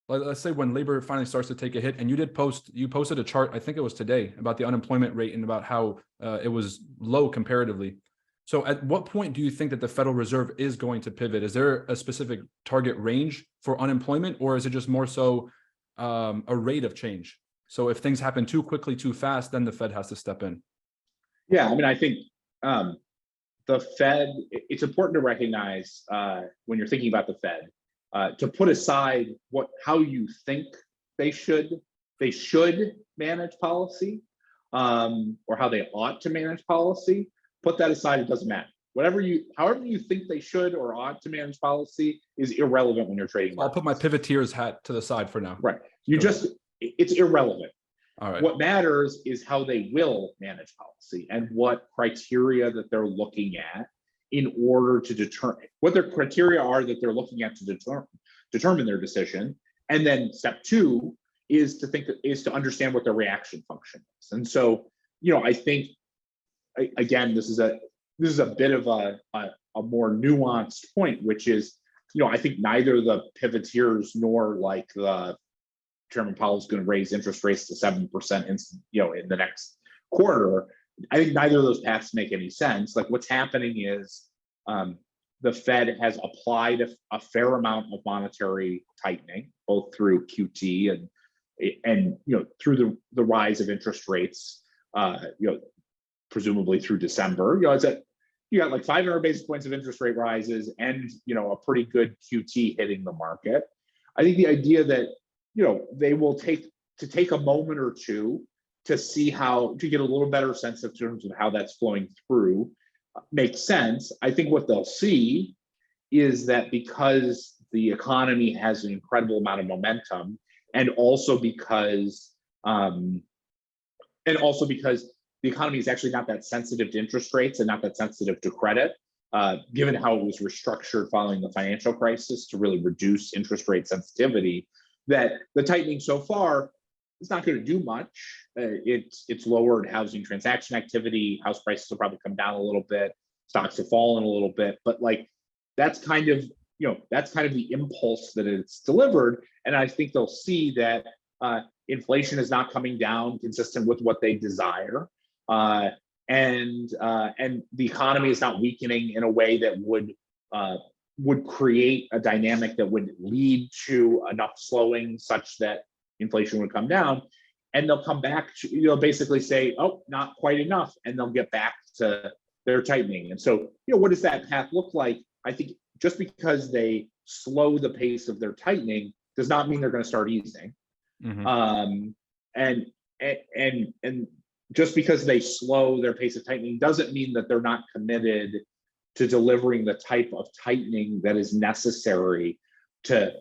let's say when labor finally starts to take a hit, and you posted a chart, I think it was today, about the unemployment rate and about how it was low comparatively. So at what point do you think that the Federal Reserve is going to pivot? Is there a specific target range for unemployment, or is it just more so a rate of change? So if things happen too quickly, too fast, then the Fed has to step in. Yeah, I mean, I think the Fed, it's important to recognize when you're thinking about the Fed, to put aside how you think they should manage policy, or how they ought to manage policy. Put that aside, it doesn't matter. However you think they should or ought to manage policy is irrelevant when you're trading markets. I'll put my pivoteers hat to the side for now. Right. It's irrelevant. All right. What matters is how they will manage policy and what criteria that they're looking at in order to determine what their criteria are that they're looking at to determine their decision. And then step two is to understand what their reaction function is. And so, I think, again, this is a bit of a more nuanced point, which is, I think neither the pivoteers nor like the Chairman Powell is going to raise interest rates to 7% in the next quarter. I think neither of those paths make any sense. Like what's happening is the Fed has applied a fair amount of monetary tightening, both through QT and through the rise of interest rates, presumably through December. You got like 500 basis points of interest rate rises and a pretty good QT hitting the market. I think the idea that they will take a moment or two to get a little better sense in terms of how that's flowing through makes sense. I think what they'll see is that because the economy has an incredible amount of momentum, and also because the economy is actually not that sensitive to interest rates and not that sensitive to credit, given how it was restructured following the financial crisis to really reduce interest rate sensitivity, that the tightening so far is not going to do much. It's lowered housing transaction activity. House prices will probably come down a little bit. Stocks have fallen a little bit, but like that's kind of the impulse that it's delivered. And I think they'll see that inflation is not coming down consistent with what they desire. And the economy is not weakening in a way that would create a dynamic that would lead to enough slowing such that inflation would come down. And they'll come back to, basically say, oh, not quite enough. And they'll get back to their tightening. And so, what does that path look like? I think just because they slow the pace of their tightening does not mean they're going to start easing. Mm-hmm. And just because they slow their pace of tightening doesn't mean that they're not committed to delivering the type of tightening that is necessary to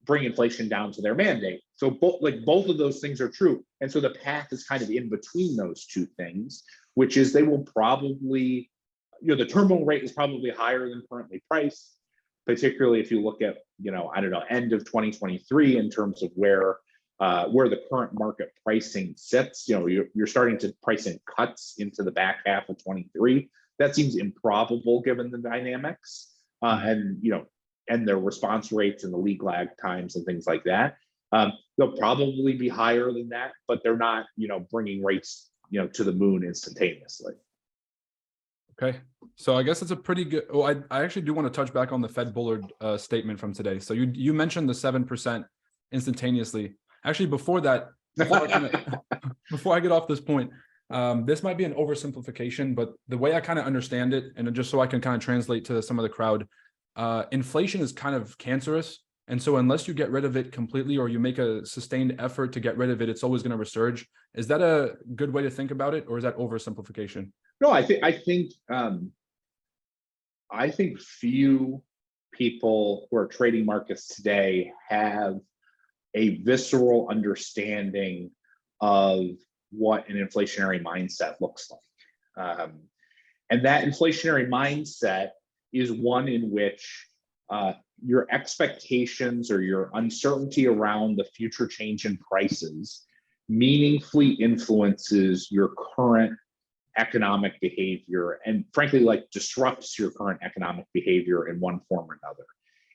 bring inflation down to their mandate. So both of those things are true. And so the path is kind of in between those two things, which is they will probably, the terminal rate is probably higher than currently priced, particularly if you look at, end of 2023 in terms of where the current market pricing sits. You're starting to price in cuts into the back half of 23. That seems improbable given the dynamics and their response rates and the lead lag times and things like that. They'll probably be higher than that, but they're not, bringing rates, to the moon instantaneously. Okay, so I guess it's a pretty good. Oh, I actually do want to touch back on the Fed Bullard statement from today. So you mentioned the 7% instantaneously, Actually, before that, before I get off this point, this might be an oversimplification, but the way I kind of understand it, and just so I can kind of translate to some of the crowd, inflation is kind of cancerous. And so unless you get rid of it completely or you make a sustained effort to get rid of it, it's always going to resurge. Is that a good way to think about it, or is that oversimplification? No, I think few people who are trading markets today have a visceral understanding of what an inflationary mindset looks like. And that inflationary mindset is one in which your expectations or your uncertainty around the future change in prices meaningfully influences your current economic behavior, and frankly, like disrupts your current economic behavior in one form or another.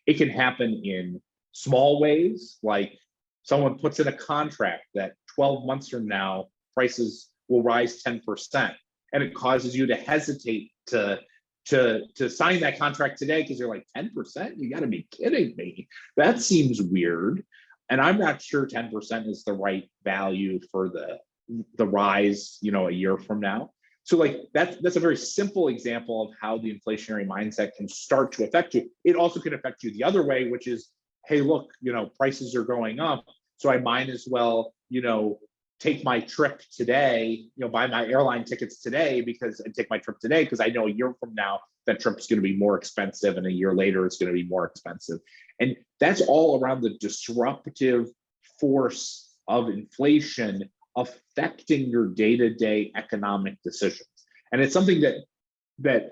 It can happen in small ways, like someone puts in a contract that 12 months from now, prices will rise 10%, and it causes you to hesitate to sign that contract today because you're like, 10%? You got to be kidding me. That seems weird. And I'm not sure 10% is the right value for the rise, a year from now. So like that's a very simple example of how the inflationary mindset can start to affect you. It also can affect you the other way, which is, hey, look, prices are going up, so I might as well, take my trip today, buy my airline tickets today and take my trip today because I know a year from now that trip's going to be more expensive, and a year later it's going to be more expensive. And that's all around the disruptive force of inflation affecting your day-to-day economic decisions. And it's something that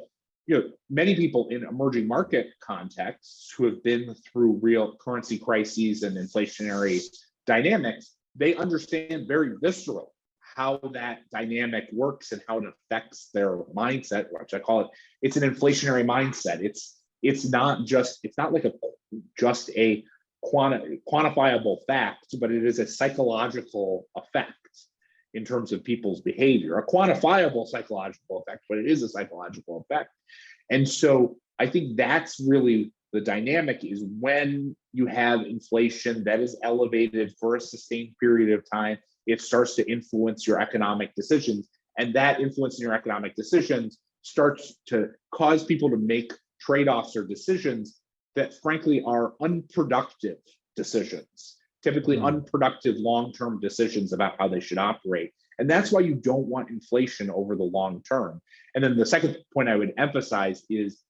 many people in emerging market contexts who have been through real currency crises and inflationary dynamics, they understand very viscerally how that dynamic works and how it affects their mindset, which I call it's an inflationary mindset. It's not like just a quantifiable fact, but it is a psychological effect in terms of people's behavior, a quantifiable psychological effect, but it is a psychological effect. And so I think that's really the dynamic, is when you have inflation that is elevated for a sustained period of time, it starts to influence your economic decisions. And that influence in your economic decisions starts to cause people to make trade-offs or decisions that frankly are unproductive decisions, typically unproductive long-term decisions about how they should operate. And that's why you don't want inflation over the long term. And then the second point I would emphasize is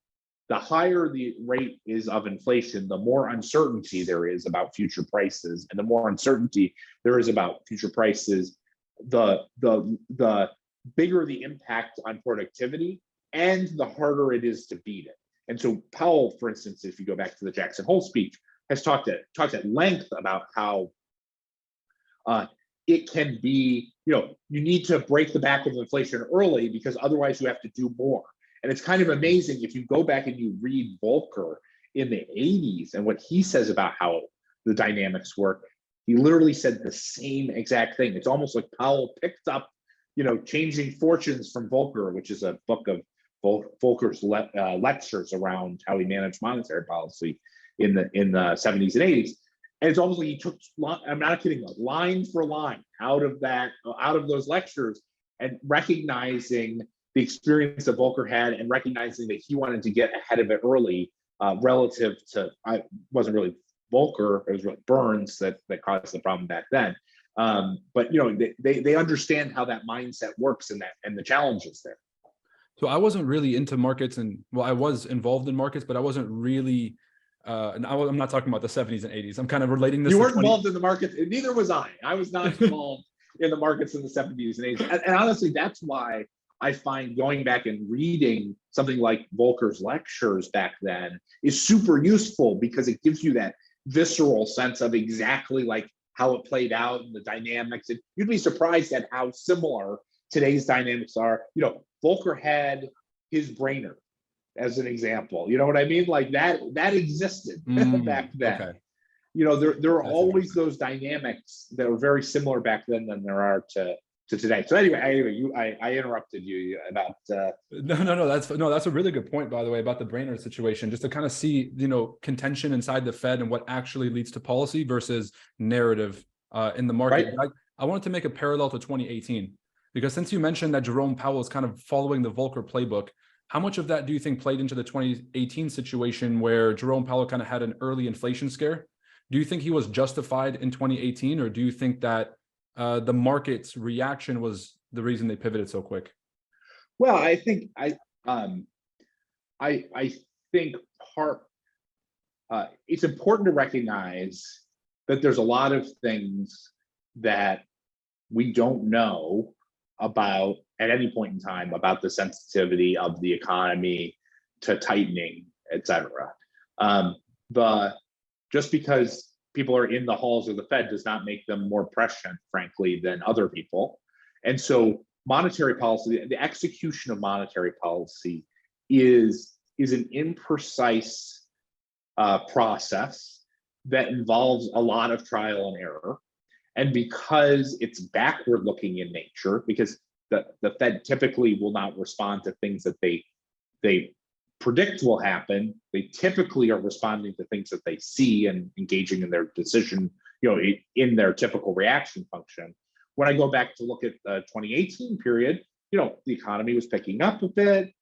the higher the rate is of inflation, the more uncertainty there is about future prices. And the more uncertainty there is about future prices, the bigger the impact on productivity and the harder it is to beat it. And so Powell, for instance, if you go back to the Jackson Hole speech, has talked at length about how it can be, you need to break the back of inflation early because otherwise you have to do more. And it's kind of amazing if you go back and you read Volcker in the 80s and what he says about how the dynamics work. He literally said the same exact thing. It's almost like Powell picked up, Changing Fortunes from Volcker, which is a book of Volcker's lectures around how he managed monetary policy in the 70s and 80s. And it's almost like he took, I'm not kidding, line for line out of those lectures, and recognizing the experience that Volcker had and recognizing that he wanted to get ahead of it early relative to, it wasn't really Volcker, it was really Burns that caused the problem back then. But they understand how that mindset works and the challenges there. So I wasn't really into markets, and I was involved in markets, but I wasn't really, and I'm not talking about the 70s and 80s. I'm kind of relating this. You weren't involved in the markets, neither was I. I was not involved in the markets in the 70s and 80s. And honestly, that's why I find going back and reading something like Volcker's lectures back then is super useful, because it gives you that visceral sense of exactly like how it played out and the dynamics. And you'd be surprised at how similar today's dynamics are. Volcker had his Brainerd as an example. You know what I mean? Like that existed back then. Okay. There are always those dynamics that were very similar back then than there are to today. So anyway, I interrupted you about. No, that's a really good point, by the way, about the Brainerd situation, just to kind of see, contention inside the Fed and what actually leads to policy versus narrative in the market. Right. I wanted to make a parallel to 2018, because since you mentioned that Jerome Powell is kind of following the Volcker playbook, how much of that do you think played into the 2018 situation where Jerome Powell kind of had an early inflation scare? Do you think he was justified in 2018, or do you think that the market's reaction was the reason they pivoted so quick? Well, I think I think it's important to recognize that there's a lot of things that we don't know about at any point in time about the sensitivity of the economy to tightening, et cetera. Just because people are in the halls of the Fed does not make them more prescient, frankly, than other people. And so monetary policy, the execution of monetary policy is an imprecise process that involves a lot of trial and error. And because it's backward looking in nature, because the Fed typically will not respond to things that they predict will happen, they typically are responding to things that they see and engaging in their decision, in their typical reaction function. When I go back to look at the 2018 period, the economy was picking up a bit.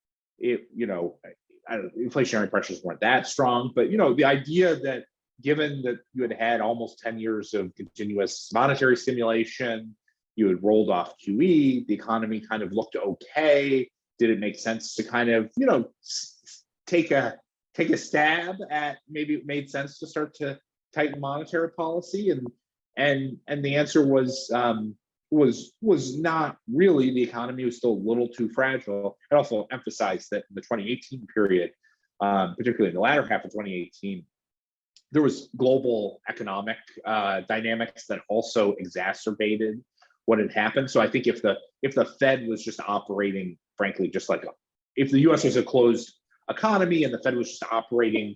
Inflationary pressures weren't that strong, but the idea that given that you had had almost 10 years of continuous monetary stimulation, you had rolled off QE, the economy kind of looked okay. Did it make sense to kind of, take a stab at, maybe it made sense to start to tighten monetary policy? And the answer was not really. The economy was still a little too fragile. I also emphasize that in the 2018 period, particularly in the latter half of 2018, there was global economic dynamics that also exacerbated what had happened. So I think if the Fed was just operating, frankly, just like if the U.S. was a closed economy and the Fed was just operating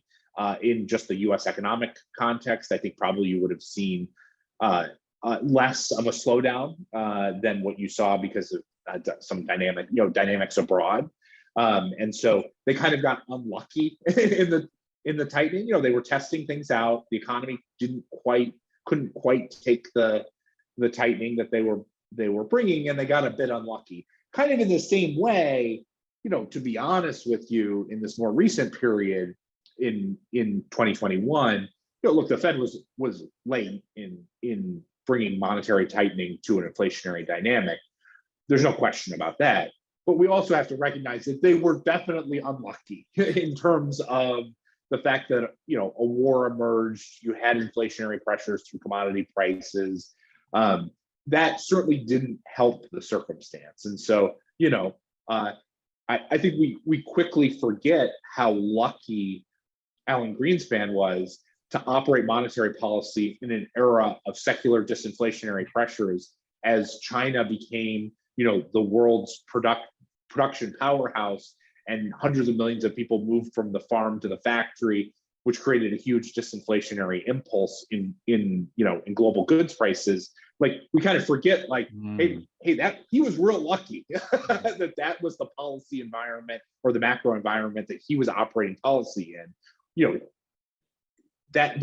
in just the U.S. economic context, I think probably you would have seen less of a slowdown than what you saw because of some dynamics abroad. And so they kind of got unlucky in the tightening. They were testing things out. The economy couldn't quite take the tightening that they were bringing, and they got a bit unlucky. Kind of in the same way, to be honest with you, in this more recent period in 2021, look, the Fed was late in bringing monetary tightening to an inflationary dynamic. There's no question about that. But we also have to recognize that they were definitely unlucky in terms of the fact that a war emerged. You had inflationary pressures through commodity prices. That certainly didn't help the circumstance. And so, I think we quickly forget how lucky Alan Greenspan was to operate monetary policy in an era of secular disinflationary pressures as China became, the world's production powerhouse, and hundreds of millions of people moved from the farm to the factory, which created a huge disinflationary impulse in global goods prices. Like, we kind of forget, hey, that he was real lucky that was the policy environment or the macro environment that he was operating policy in. That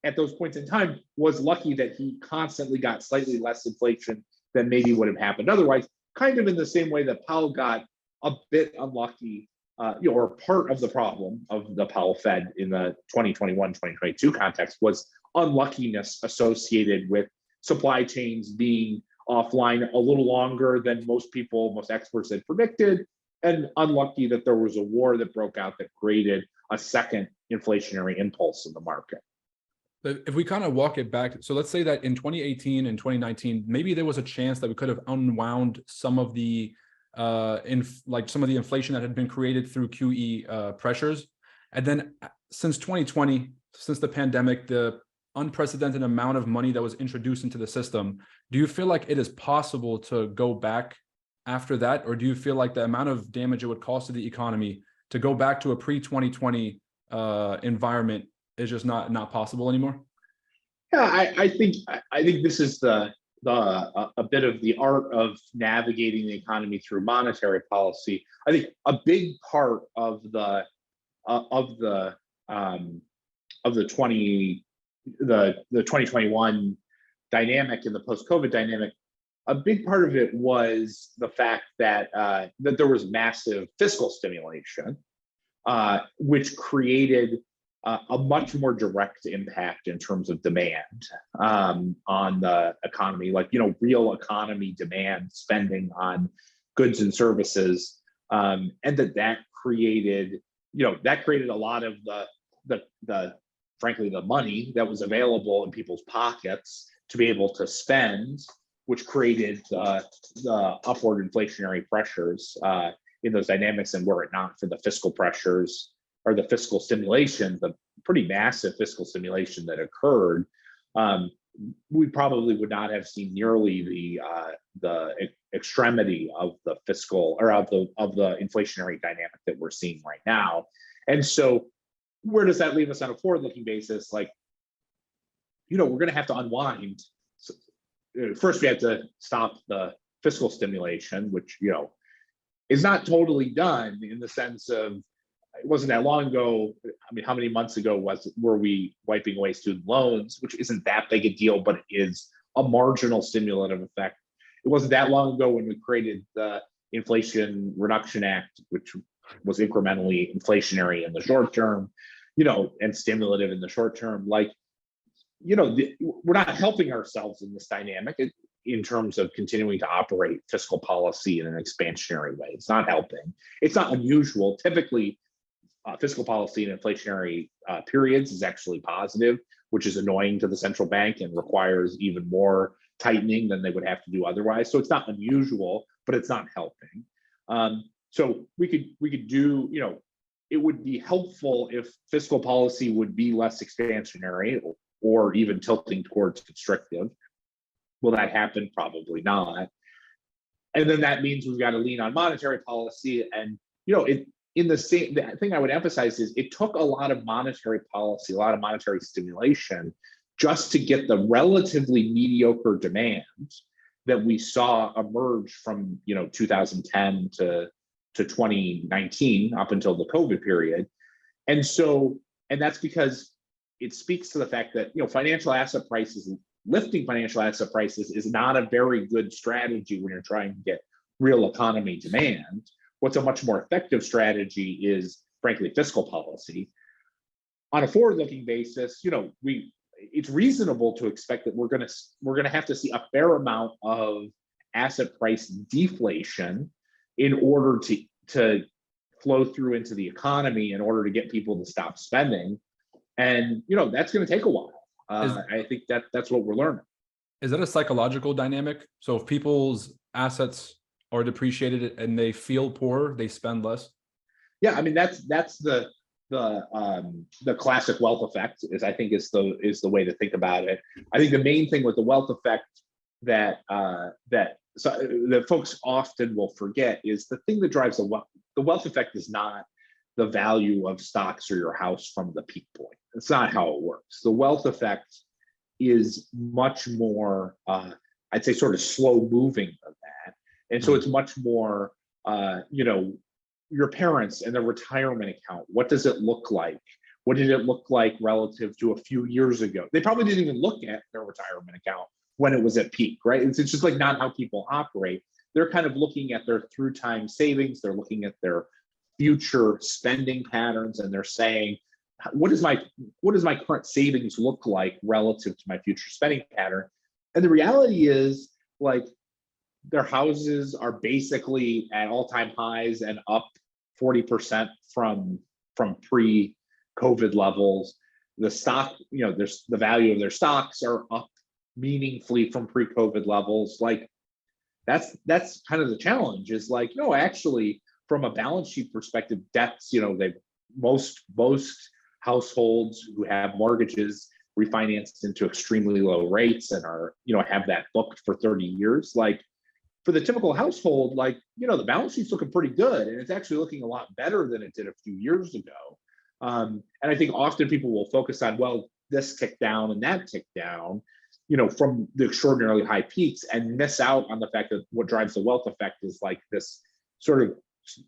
at those points in time was lucky that he constantly got slightly less inflation than maybe would have happened otherwise. Kind of in the same way that Powell got a bit unlucky, or part of the problem of the Powell Fed in the 2021-2022 context was unluckiness associated with supply chains being offline a little longer than most experts had predicted, and unlucky that there was a war that broke out that created a second inflationary impulse in the market. But if we kind of walk it back, so let's say that in 2018 and 2019, maybe there was a chance that we could have unwound some of the some of the inflation that had been created through QE pressures. And then since 2020, since the pandemic, the unprecedented amount of money that was introduced into the system, do you feel like it is possible to go back after that? Or do you feel like the amount of damage it would cause to the economy to go back to a pre-2020 environment is just not possible anymore? Yeah, I think this is a bit of the art of navigating the economy through monetary policy. I think a big part of the 2021 dynamic in the post-COVID dynamic, a big part of it was the fact that that there was massive fiscal stimulation, which created a much more direct impact in terms of demand on the economy, like, real economy demand, spending on goods and services, and that created, that created a lot of the frankly, the money that was available in people's pockets to be able to spend, which created the upward inflationary pressures in those dynamics. And were it not for the fiscal pressures or the fiscal stimulation, the pretty massive fiscal stimulation that occurred, we probably would not have seen nearly the extremity of the fiscal or of the inflationary dynamic that we're seeing right now. And so, where does that leave us on a forward-looking basis? Like, we're going to have to unwind. So, first, we have to stop the fiscal stimulation, which is not totally done, in the sense of, it wasn't that long ago. I mean, how many months ago were we wiping away student loans, which isn't that big a deal, but it is a marginal stimulative effect. It wasn't that long ago when we created the Inflation Reduction Act, which was incrementally inflationary in the short term, and stimulative in the short term. Like, we're not helping ourselves in this dynamic in terms of continuing to operate fiscal policy in an expansionary way. It's not helping. It's not unusual. Typically, fiscal policy in inflationary periods is actually positive, which is annoying to the central bank and requires even more tightening than they would have to do otherwise. So it's not unusual, but it's not helping. So we could do, it would be helpful if fiscal policy would be less expansionary or even tilting towards constrictive. Will that happen? Probably not. And then that means we've got to lean on monetary policy. And, the thing I would emphasize is it took a lot of monetary policy, a lot of monetary stimulation, just to get the relatively mediocre demand that we saw emerge from 2010 to 2019 up until the COVID period. And that's because it speaks to the fact that financial asset prices, lifting financial asset prices, is not a very good strategy when you're trying to get real economy demand. What's a much more effective strategy is, frankly, fiscal policy. On a forward-looking basis, it's reasonable to expect that we're going to have to see a fair amount of asset price deflation in order to flow through into the economy, in order to get people to stop spending. And that's going to take a while. I think that's what we're learning. Is that a psychological dynamic? So if people's assets are depreciated and they feel poor, they spend less? Yeah, I mean, that's the classic wealth effect, is the way to think about it. I think the main thing with the wealth effect that folks often will forget is the thing that drives the wealth effect is not the value of stocks or your house from the peak point. It's not how it works. The wealth effect is much more, I'd say, sort of slow moving than that. And so it's much more, your parents and their retirement account. What does it look like? What did it look like relative to a few years ago? They probably didn't even look at their retirement account when it was at peak, right? It's just like not how people operate. They're kind of looking at their through time savings. They're looking at their future spending patterns, and they're saying, what does my current savings look like relative to my future spending pattern? And the reality is, like, their houses are basically at all-time highs and up 40% from pre-COVID levels. The stock, there's the value of their stocks are up meaningfully from pre-COVID levels. Like, that's kind of the challenge, is like, no, actually, from a balance sheet perspective, debts, most households who have mortgages refinanced into extremely low rates and are, have that booked for 30 years. Like, for the typical household, like, the balance sheet's looking pretty good, and it's actually looking a lot better than it did a few years ago. And I think often people will focus on, well, this ticked down and that ticked down, from the extraordinarily high peaks, and miss out on the fact that what drives the wealth effect is like this sort of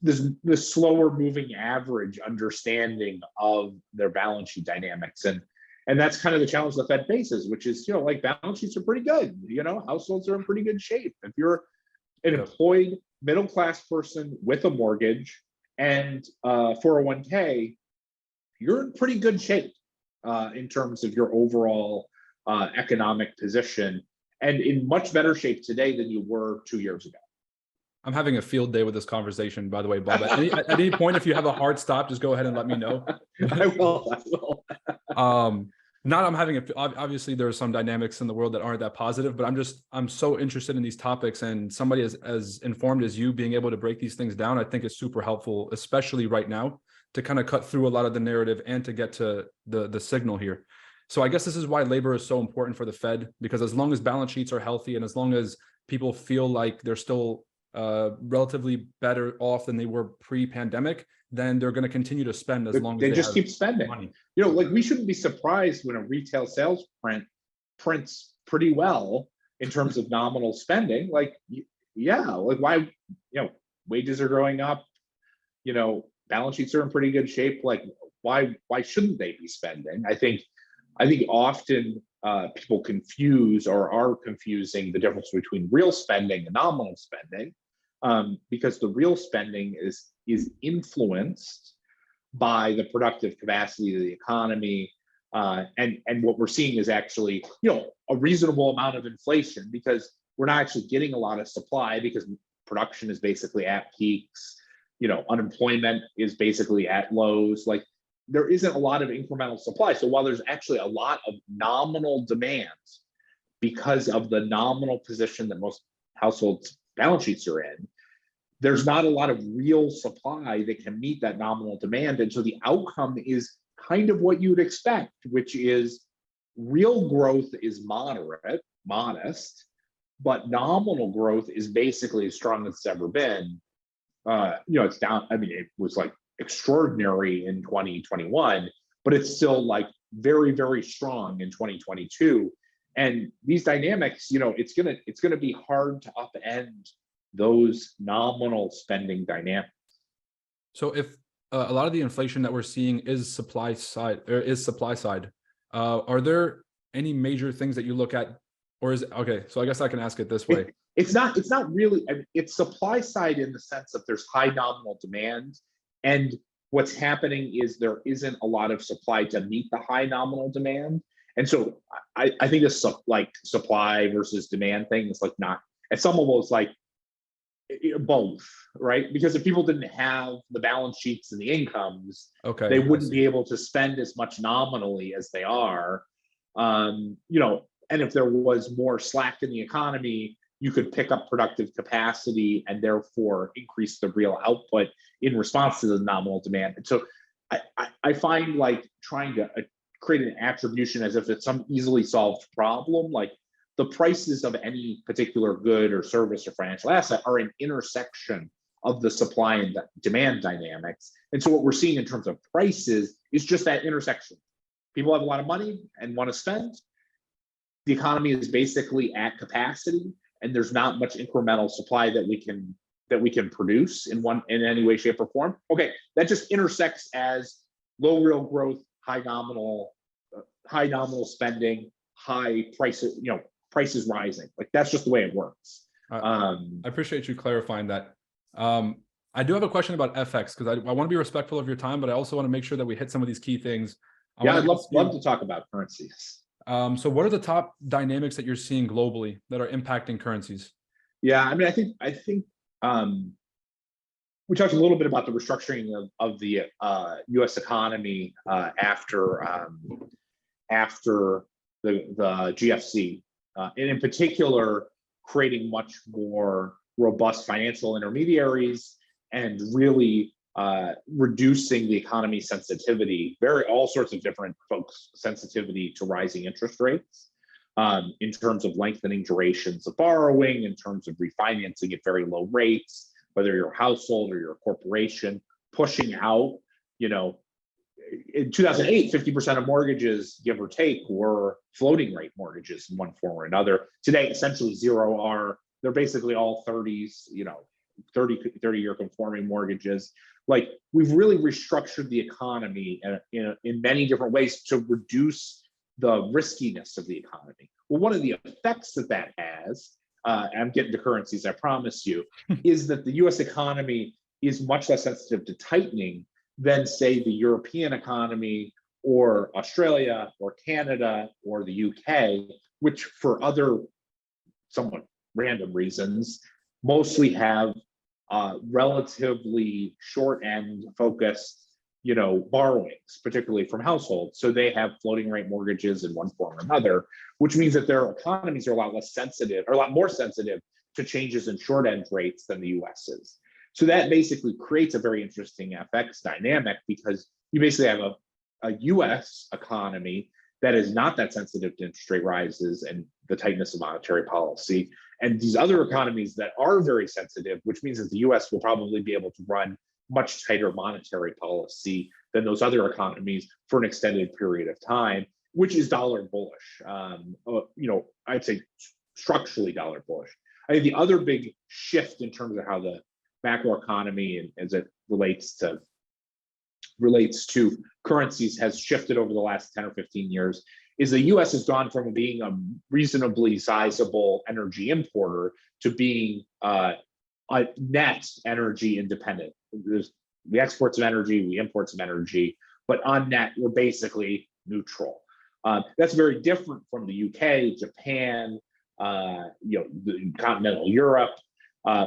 this slower moving average understanding of their balance sheet dynamics. And And that's kind of the challenge the Fed faces, which is, like balance sheets are pretty good. Households are in pretty good shape. If you're an employed middle-class person with a mortgage and 401k, you're in pretty good shape in terms of your overall economic position, and in much better shape today than you were 2 years ago. I'm having a field day with this conversation, by the way, Bob. At any point, if you have a hard stop, just go ahead and let me know. I will. I'm having obviously there are some dynamics in the world that aren't that positive, but I'm so interested in these topics, and somebody as informed as you being able to break these things down, I think is super helpful, especially right now, to kind of cut through a lot of the narrative and to get to the signal here. So I guess this is why labor is so important for the Fed, because as long as balance sheets are healthy and as long as people feel like they're still relatively better off than they were pre-pandemic, then they're going to continue to spend as long as they just keep spending money. Like we shouldn't be surprised when a retail sales prints pretty well in terms of nominal spending. Like why, wages are going up, balance sheets are in pretty good shape. Like why shouldn't they be spending? I think often people confuse or are confusing the difference between real spending and nominal spending, because the real spending is influenced by the productive capacity of the economy, and what we're seeing is actually a reasonable amount of inflation, because we're not actually getting a lot of supply because production is basically at peaks. Unemployment is basically at lows. Like there isn't a lot of incremental supply. So while there's actually a lot of nominal demand because of the nominal position that most households' balance sheets are in, there's not a lot of real supply that can meet that nominal demand. And so the outcome is kind of what you'd expect, which is real growth is modest, but nominal growth is basically as strong as it's ever been. It's down. I mean, it was like extraordinary in 2021, but it's still like very, very strong in 2022. And these dynamics, it's gonna be hard to upend those nominal spending dynamics. So if a lot of the inflation that we're seeing is supply side, are there any major things that you look at, or is okay? So I guess I can ask it this way. It's not really. I mean, it's supply side in the sense that there's high nominal demand, and what's happening is there isn't a lot of supply to meet the high nominal demand. And so I think it's like supply versus demand thing is like not at some level it's like both, right? Because if people didn't have the balance sheets and the incomes, they wouldn't be able to spend as much nominally as they are. And if there was more slack in the economy, you could pick up productive capacity and therefore increase the real output in response to the nominal demand. And so I find like trying to create an attribution as if it's some easily solved problem. Like the prices of any particular good or service or financial asset are an intersection of the supply and demand dynamics. And so what we're seeing in terms of prices is just that intersection. People have a lot of money and want to spend. The economy is basically at capacity, and there's not much incremental supply that we can produce in any way, shape, or form. Okay, that just intersects as low real growth, high nominal spending, high prices, prices rising. Like that's just the way it works. I appreciate you clarifying that. I do have a question about FX because I want to be respectful of your time, but I also want to make sure that we hit some of these key things. I'd love to talk about currencies. So what are the top dynamics that you're seeing globally that are impacting currencies? Yeah, I mean, I think we talked a little bit about the restructuring of the U.S. economy after the GFC, and in particular, creating much more robust financial intermediaries and really reducing the economy sensitivity, all sorts of different folks' sensitivity to rising interest rates, in terms of lengthening durations of borrowing, in terms of refinancing at very low rates, whether you're a household or you're a corporation, pushing out, in 2008, 50% of mortgages, give or take, were floating rate mortgages in one form or another. Today, essentially zero they're basically all 30s, 30-year conforming mortgages. Like we've really restructured the economy in many different ways to reduce the riskiness of the economy. Well, one of the effects that has, and I'm getting to currencies, I promise you, is that the US economy is much less sensitive to tightening than, say, the European economy or Australia or Canada or the UK, which for other somewhat random reasons mostly have relatively short end focused borrowings, particularly from households. So they have floating rate mortgages in one form or another, which means that their economies are a lot less sensitive, or a lot more sensitive to changes in short end rates than the US is. So that basically creates a very interesting FX dynamic, because you basically have a US economy that is not that sensitive to interest rate rises and the tightness of monetary policy, and these other economies that are very sensitive, which means that the US will probably be able to run much tighter monetary policy than those other economies for an extended period of time, which is dollar bullish. I'd say structurally dollar bullish. I think the other big shift in terms of how the macroeconomy and as it relates to currencies has shifted over the last 10 or 15 years is the US has gone from being a reasonably sizable energy importer to being a net energy independent. We export some energy, we import some energy, but on net, we're basically neutral. That's very different from the UK, Japan, the continental Europe,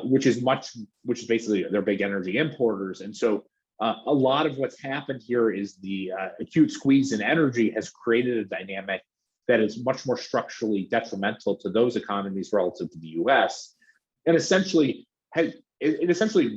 which is basically they're big energy importers. And so a lot of what's happened here is the acute squeeze in energy has created a dynamic that is much more structurally detrimental to those economies relative to the US, and essentially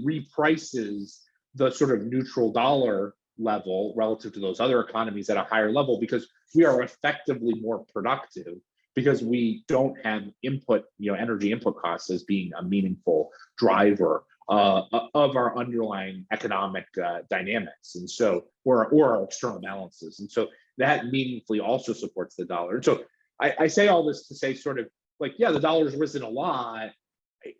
reprices the sort of neutral dollar level relative to those other economies at a higher level, because we are effectively more productive, because we don't have energy input costs as being a meaningful driver of our underlying economic dynamics, and so or our external balances, and so that meaningfully also supports the dollar. And so I say all this to say sort of like, yeah, the dollar's risen a lot.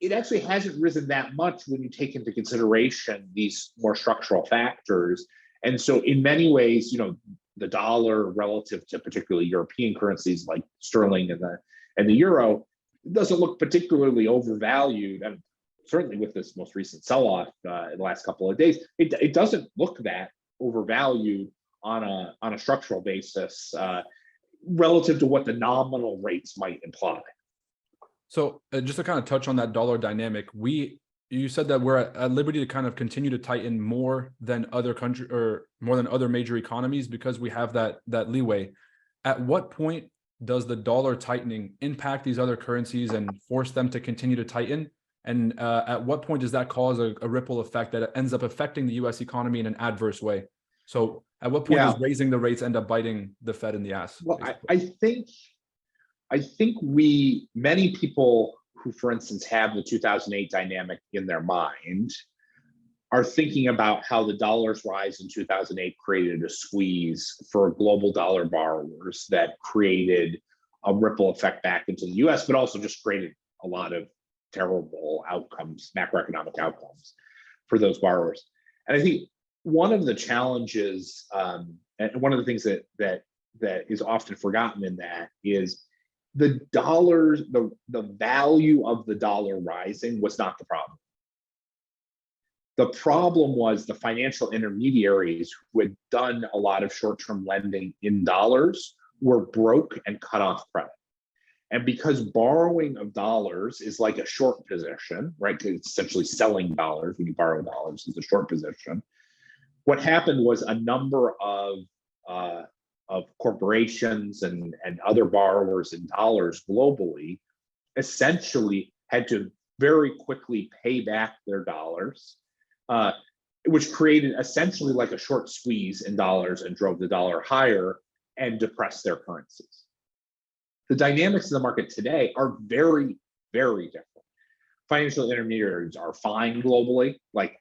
It actually hasn't risen that much when you take into consideration these more structural factors. And so in many ways, the dollar relative to particularly European currencies like sterling and the euro doesn't look particularly overvalued. And certainly with this most recent sell-off in the last couple of days, it doesn't look that overvalued on a structural basis relative to what the nominal rates might imply. So just to kind of touch on that dollar dynamic, you said that we're at liberty to kind of continue to tighten more than other countries or more than other major economies because we have that leeway. At what point does the dollar tightening impact these other currencies and force them to continue to tighten? And at what point does that cause a ripple effect that ends up affecting the US economy in an adverse way? So at what point does raising the rates end up biting the Fed in the ass? Well, I think many people who, for instance, have the 2008 dynamic in their mind are thinking about how the dollar's rise in 2008 created a squeeze for global dollar borrowers that created a ripple effect back into the US, but also just created a lot of terrible outcomes, macroeconomic outcomes for those borrowers. And I think one of the challenges, and one of the things that is often forgotten in that is the value of the dollar rising was not the problem. The problem was the financial intermediaries who had done a lot of short-term lending in dollars were broke and cut off credit. And because borrowing of dollars is like a short position, right? Because it's essentially selling dollars when you borrow dollars is a short position. What happened was a number of corporations and other borrowers in dollars globally essentially had to very quickly pay back their dollars, which created essentially like a short squeeze in dollars and drove the dollar higher and depressed their currencies. The dynamics of the market today are very, very different. Financial intermediaries are fine globally, like,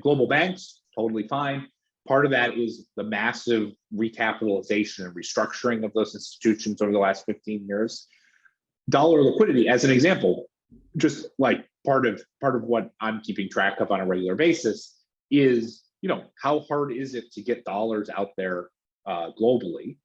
global banks, totally fine. Part of that is the massive recapitalization and restructuring of those institutions over the last 15 years. Dollar liquidity, as an example, just like part of what I'm keeping track of on a regular basis is, how hard is it to get dollars out there globally?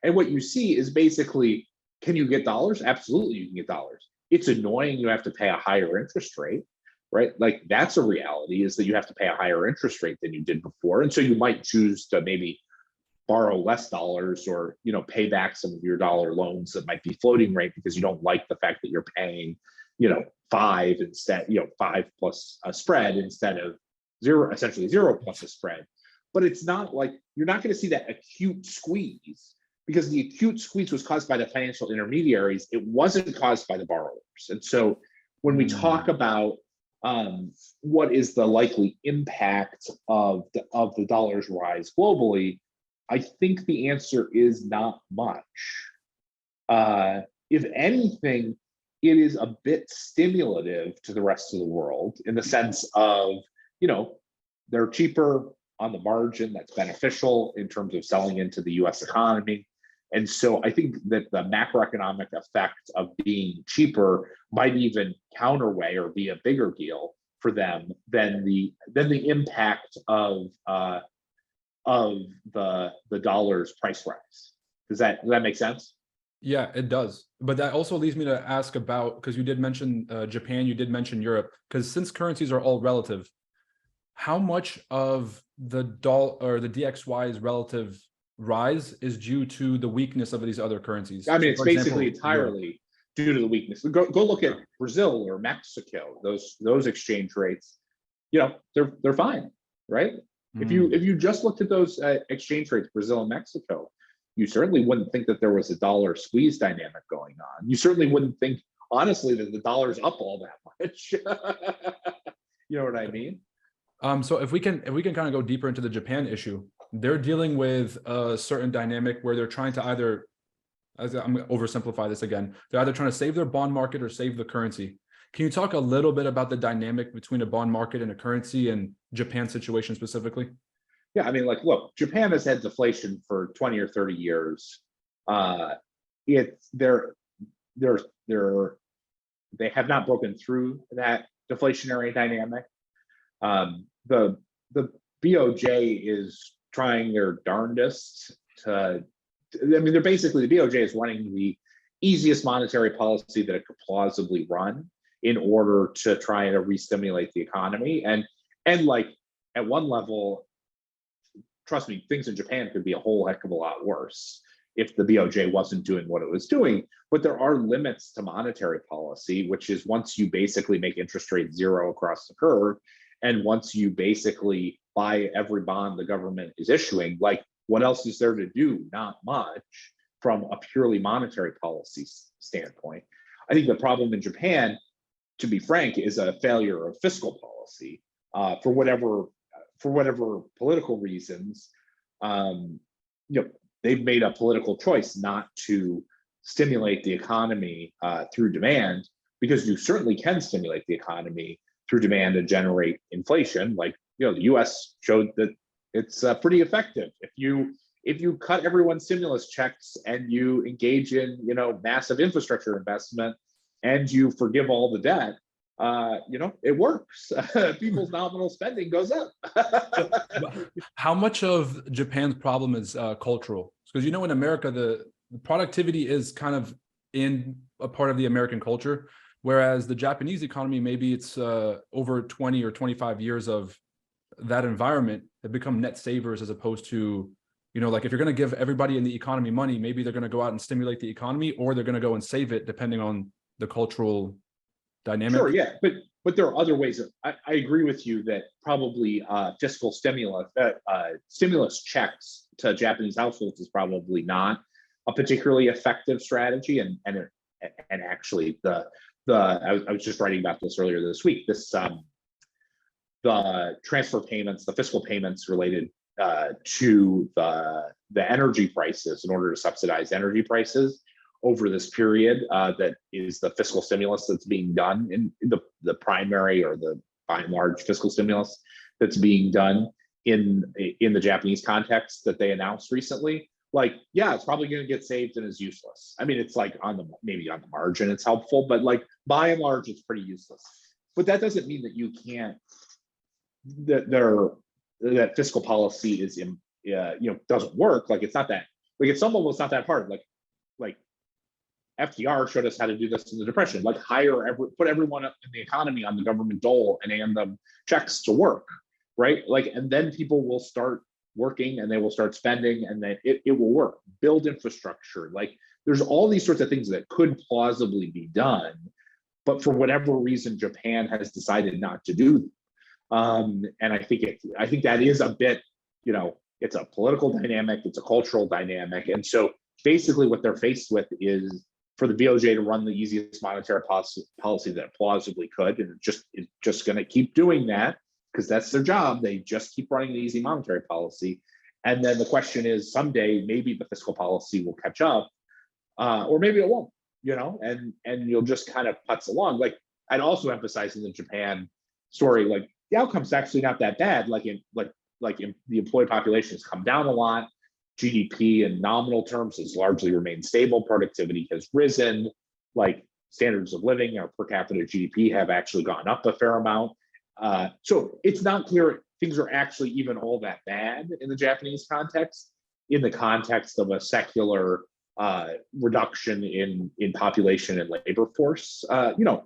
And what you see is basically, can you get dollars? Absolutely, you can get dollars. It's annoying you have to pay a higher interest rate, right? Like that's a reality, is that you have to pay a higher interest rate than you did before. And so you might choose to maybe borrow less dollars, or pay back some of your dollar loans that might be floating rate, because you don't like the fact that you're paying 5 instead, 5 plus a spread instead of 0, essentially 0 plus a spread. But it's not like, you're not going to see that acute squeeze, because the acute squeeze was caused by the financial intermediaries. It wasn't caused by the borrowers. And so when we talk about what is the likely impact of the dollar's rise globally, I think the answer is not much. If anything, it is a bit stimulative to the rest of the world, in the sense of, they're cheaper on the margin. That's beneficial in terms of selling into the US economy. And so I think that the macroeconomic effect of being cheaper might even counterweigh or be a bigger deal for them than the impact of the dollar's price rise. Does that make sense? Yeah, it does. But that also leads me to ask about, because you did mention Japan, you did mention Europe, because since currencies are all relative, how much of the dollar or the DXY's relative rise is due to the weakness of these other currencies? I mean, it's for example, basically entirely due to the weakness. Go look at Brazil or Mexico. Those exchange rates, they're fine, right? If you just looked at those exchange rates, Brazil and Mexico, you certainly wouldn't think that there was a dollar squeeze dynamic going on. You certainly wouldn't think, honestly, that the dollar's up all that much. You know what I mean? So if we can kind of go deeper into the Japan issue, they're dealing with a certain dynamic where they're trying to either, I'm going to oversimplify this again, they're either trying to save their bond market or save the currency. Can you talk a little bit about the dynamic between a bond market and a currency, and Japan's situation specifically? Yeah, I mean, like, look, Japan has had deflation for 20 or 30 years. They have not broken through that deflationary dynamic. The BOJ is trying their darndest to, they're basically, the BOJ is running the easiest monetary policy that it could plausibly run in order to try to re-stimulate the economy. And like, at one level, trust me, things in Japan could be a whole heck of a lot worse if the BOJ wasn't doing what it was doing. But there are limits to monetary policy, which is once you basically make interest rates 0 across the curve, and once you basically buy every bond the government is issuing, like, what else is there to do? Not much from a purely monetary policy standpoint. I think the problem in Japan, to be frank, is a failure of fiscal policy for whatever political reasons. They've made a political choice not to stimulate the economy through demand, because you certainly can stimulate the economy through demand and generate inflation. Like, the US showed that it's pretty effective. If you cut everyone's stimulus checks and you engage in massive infrastructure investment and you forgive all the debt, it works. People's nominal spending goes up. How much of Japan's problem is cultural? Because in America, the productivity is kind of in a part of the American culture, whereas the Japanese economy, maybe it's over 20 or 25 years of that environment that become net savers, as opposed to, like, if you're going to give everybody in the economy money, maybe they're going to go out and stimulate the economy, or they're going to go and save it, depending on the cultural dynamic. Sure, yeah, but there are other ways. I agree with you that probably fiscal stimulus checks to Japanese households is probably not a particularly effective strategy. And actually, I was just writing about this earlier this week. The transfer payments, the fiscal payments related to the energy prices in order to subsidize energy prices over this period, that is the fiscal stimulus that's being done, in the primary, or the by and large fiscal stimulus that's being done in the Japanese context that they announced recently. Like, yeah, it's probably going to get saved and is useless. I mean, it's like maybe on the margin it's helpful, but like by and large it's pretty useless. But that doesn't mean that you can't, that fiscal policy is doesn't work. Like, it's not that Like it's almost not that hard. Like FDR showed us how to do this in the Depression. Like put everyone in the economy on the government dole and hand them checks to work, right? Like, and then people will start working and they will start spending, and then it will work. Build infrastructure. Like there's all these sorts of things that could plausibly be done, but for whatever reason, Japan has decided not to do them. And I think that is a bit, it's a political dynamic, it's a cultural dynamic. And so basically what they're faced with is for the BOJ to run the easiest monetary policy that it plausibly could, and it's just going to keep doing that because that's their job. They just keep running the easy monetary policy. And then the question is, someday maybe the fiscal policy will catch up, or maybe it won't, and you'll just kind of putz along. Like I'd also emphasize in the Japan story, like the outcome's actually not that bad. Like the employee population has come down a lot. GDP in nominal terms has largely remained stable. Productivity has risen. Like standards of living or per capita GDP have actually gone up a fair amount. So it's not clear things are actually even all that bad in the Japanese context, in the context of a secular reduction in population and labor force.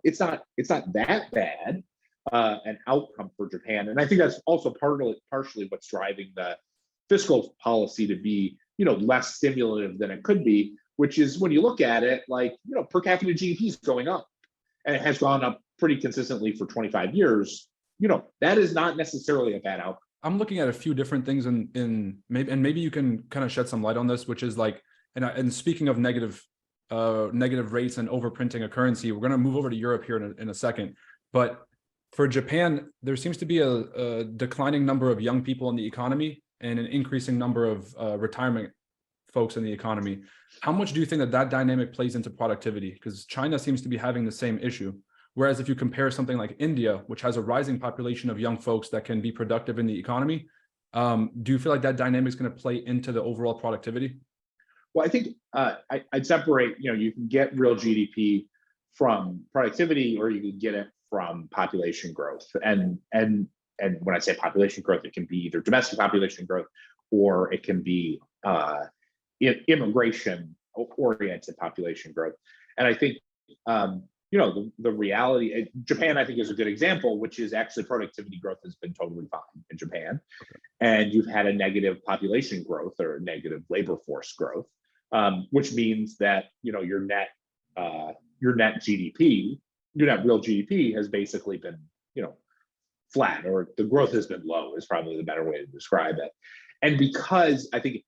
It's not that bad an outcome for Japan. And I think that's also partially what's driving the fiscal policy to be, less stimulative than it could be, which is when you look at it, like, per capita GDP is going up, and it has gone up pretty consistently for 25 years. That is not necessarily a bad outcome. I'm looking at a few different things maybe you can kind of shed some light on this, which is like, and speaking of negative rates and overprinting a currency, we're going to move over to Europe here in a second. But for Japan, there seems to be a declining number of young people in the economy and an increasing number of retirement folks in the economy. How much do you think that dynamic plays into productivity? Because China seems to be having the same issue. Whereas if you compare something like India, which has a rising population of young folks that can be productive in the economy, do you feel like that dynamic is going to play into the overall productivity? Well, I think I'd separate, you can get real GDP from productivity, or you can get it from population growth. And when I say population growth, it can be either domestic population growth, or it can be immigration-oriented population growth. And I think, the reality, Japan, I think, is a good example, which is actually productivity growth has been totally fine in Japan. Okay. And you've had a negative population growth or a negative labor force growth, which means that, your net GDP, your net real GDP has basically been, flat, or the growth has been low is probably the better way to describe it. And because I think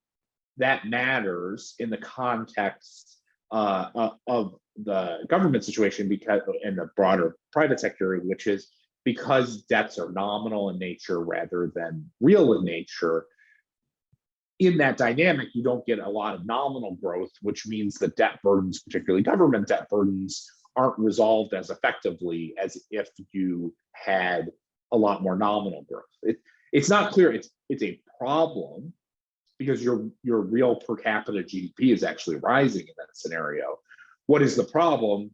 that matters in the context of the government situation, because in the broader private sector, which is because debts are nominal in nature rather than real in nature, in that dynamic, you don't get a lot of nominal growth, which means the debt burdens, particularly government debt burdens, aren't resolved as effectively as if you had a lot more nominal growth. It's not clear. It's a problem because your real per capita GDP is actually rising in that scenario. What is the problem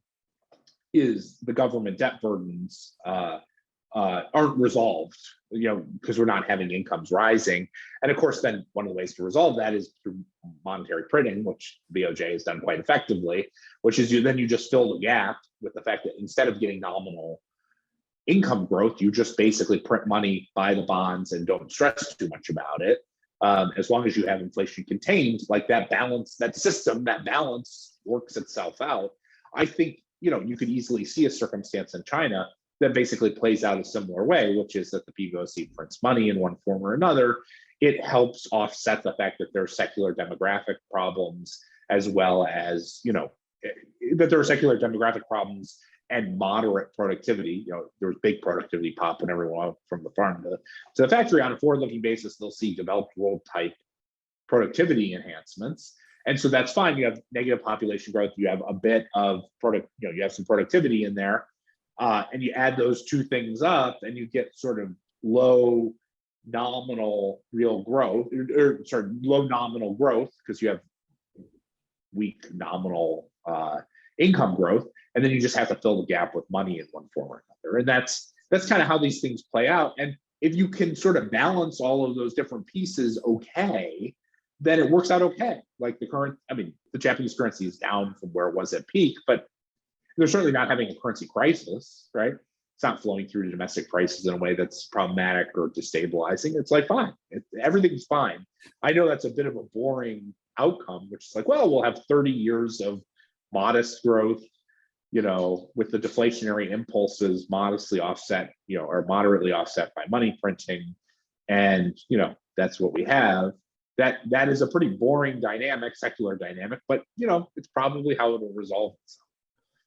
is the government debt burdens aren't resolved, because we're not having incomes rising. And of course, then one of the ways to resolve that is through monetary printing, which BOJ has done quite effectively, which is you just fill the gap with the fact that instead of getting nominal income growth, you just basically print money, buy the bonds, and don't stress too much about it. As long as you have inflation contained, like that balance works itself out. I think, you could easily see a circumstance in China that basically plays out a similar way, which is that the PBOC prints money in one form or another. It helps offset the fact that there are secular demographic problems, as well as, that there are secular demographic problems and moderate productivity. There's big productivity pop when everyone from the farm to the factory. On a forward-looking basis, they'll see developed world type productivity enhancements. And so that's fine. You have negative population growth. You have a bit of you have some productivity in there. And you add those two things up and you get sort of low nominal real growth, low nominal growth, because you have weak nominal income growth. And then you just have to fill the gap with money in one form or another. And that's kind of how these things play out. And if you can sort of balance all of those different pieces, okay, then it works out okay. Like the Japanese currency is down from where it was at peak, but they're certainly not having a currency crisis, right? It's not flowing through to domestic prices in a way that's problematic or destabilizing. It's like, fine, everything's fine. I know that's a bit of a boring outcome, which is like, well, we'll have 30 years of modest growth, with the deflationary impulses modestly offset, or moderately offset by money printing. And, that's what we have. That is a pretty boring dynamic, secular dynamic, but, it's probably how it will resolve itself.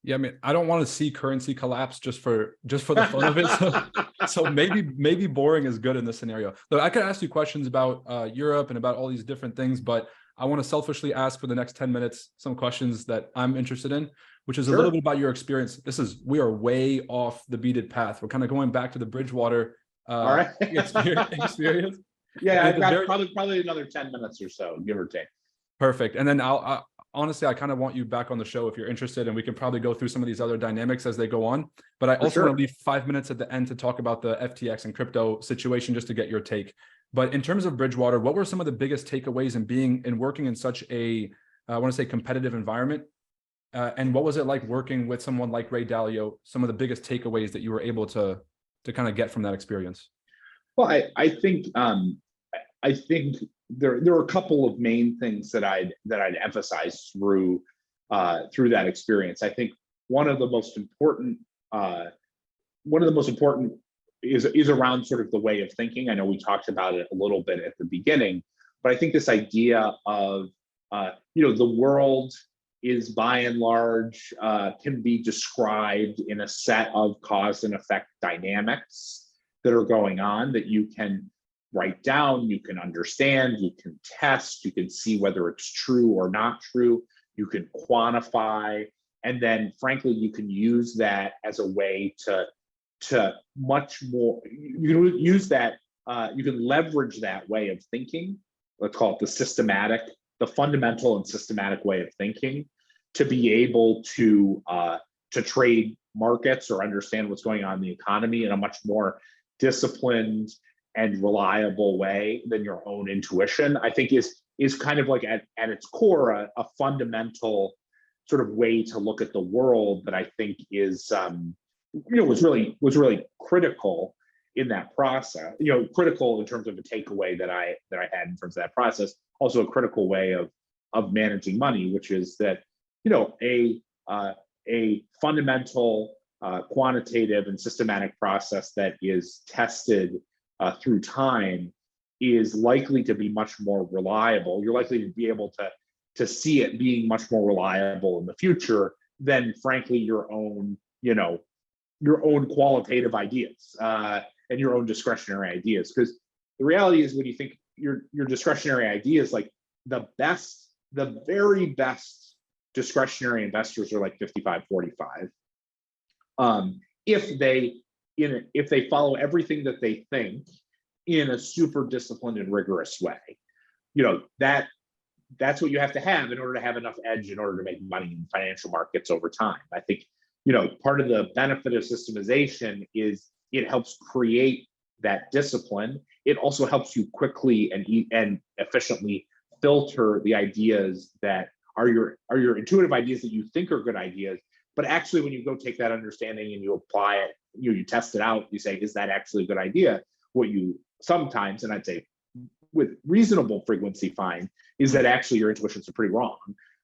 Yeah, I mean, I don't want to see currency collapse just for the fun of it. So maybe boring is good in this scenario. Look, I could ask you questions about Europe and about all these different things, but I want to selfishly ask for the next 10 minutes some questions that I'm interested in, which is a little bit about your experience. We are way off the beaten path. We're kind of going back to the Bridgewater all right. experience. Yeah, I've got probably another 10 minutes or so, give or take. Perfect. And then honestly, I kind of want you back on the show if you're interested, and we can probably go through some of these other dynamics as they go on. But I also want to leave 5 minutes at the end to talk about the FTX and crypto situation, just to get your take. But in terms of Bridgewater, what were some of the biggest takeaways in working in such a, I want to say, competitive environment? And what was it like working with someone like Ray Dalio? Some of the biggest takeaways that you were able to kind of get from that experience? Well, I think there are a couple of main things that I'd emphasize through that experience. I think one of the most important is around sort of the way of thinking. I know we talked about it a little bit at the beginning, but I think this idea of the world is by and large can be described in a set of cause and effect dynamics that are going on that you can write down, you can understand, you can test, you can see whether it's true or not true, you can quantify, and then frankly, you can use that as a way to much more, you can use that, you can leverage that way of thinking, let's call it the fundamental and systematic way of thinking, to be able to trade markets or understand what's going on in the economy in a much more disciplined and reliable way than your own intuition. I think is kind of like at its core a fundamental sort of way to look at the world that I think is was really critical in that process. Critical in terms of a takeaway that I had in terms of that process. Also a critical way of managing money, which is that a fundamental quantitative and systematic process that is tested through time is likely to be much more reliable. You're likely to be able to see it being much more reliable in the future than, frankly, your own qualitative ideas and your own discretionary ideas. Because the reality is, when you think your discretionary ideas, like the very best discretionary investors are like 55-45. If they follow everything that they think in a super disciplined and rigorous way, that's what you have to have in order to have enough edge in order to make money in financial markets over time. I think, part of the benefit of systemization is it helps create that discipline. It also helps you quickly and efficiently filter the ideas that are your intuitive ideas that you think are good ideas. But actually, when you go take that understanding and you apply it, you test it out, you say, is that actually a good idea? What you sometimes, and I'd say with reasonable frequency, find is that actually your intuitions are pretty wrong.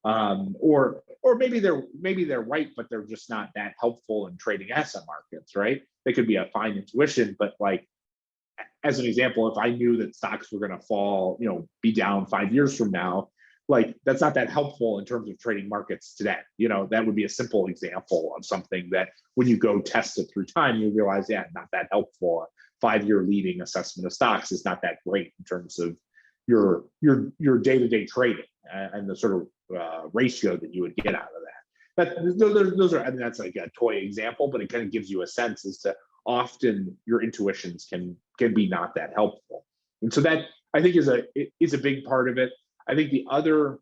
Or maybe they're right, but they're just not that helpful in trading asset markets, right? They could be a fine intuition, but like, as an example, if I knew that stocks were going to fall, be down 5 years from now, like that's not that helpful in terms of trading markets today. That would be a simple example of something that when you go test it through time, you realize, not that helpful. A 5-year leading assessment of stocks is not that great in terms of your day-to-day trading and the sort of ratio that you would get out of that. But those are, that's like a toy example, but it kind of gives you a sense as to often your intuitions can be not that helpful. And so that, I think, is a big part of it. I think the other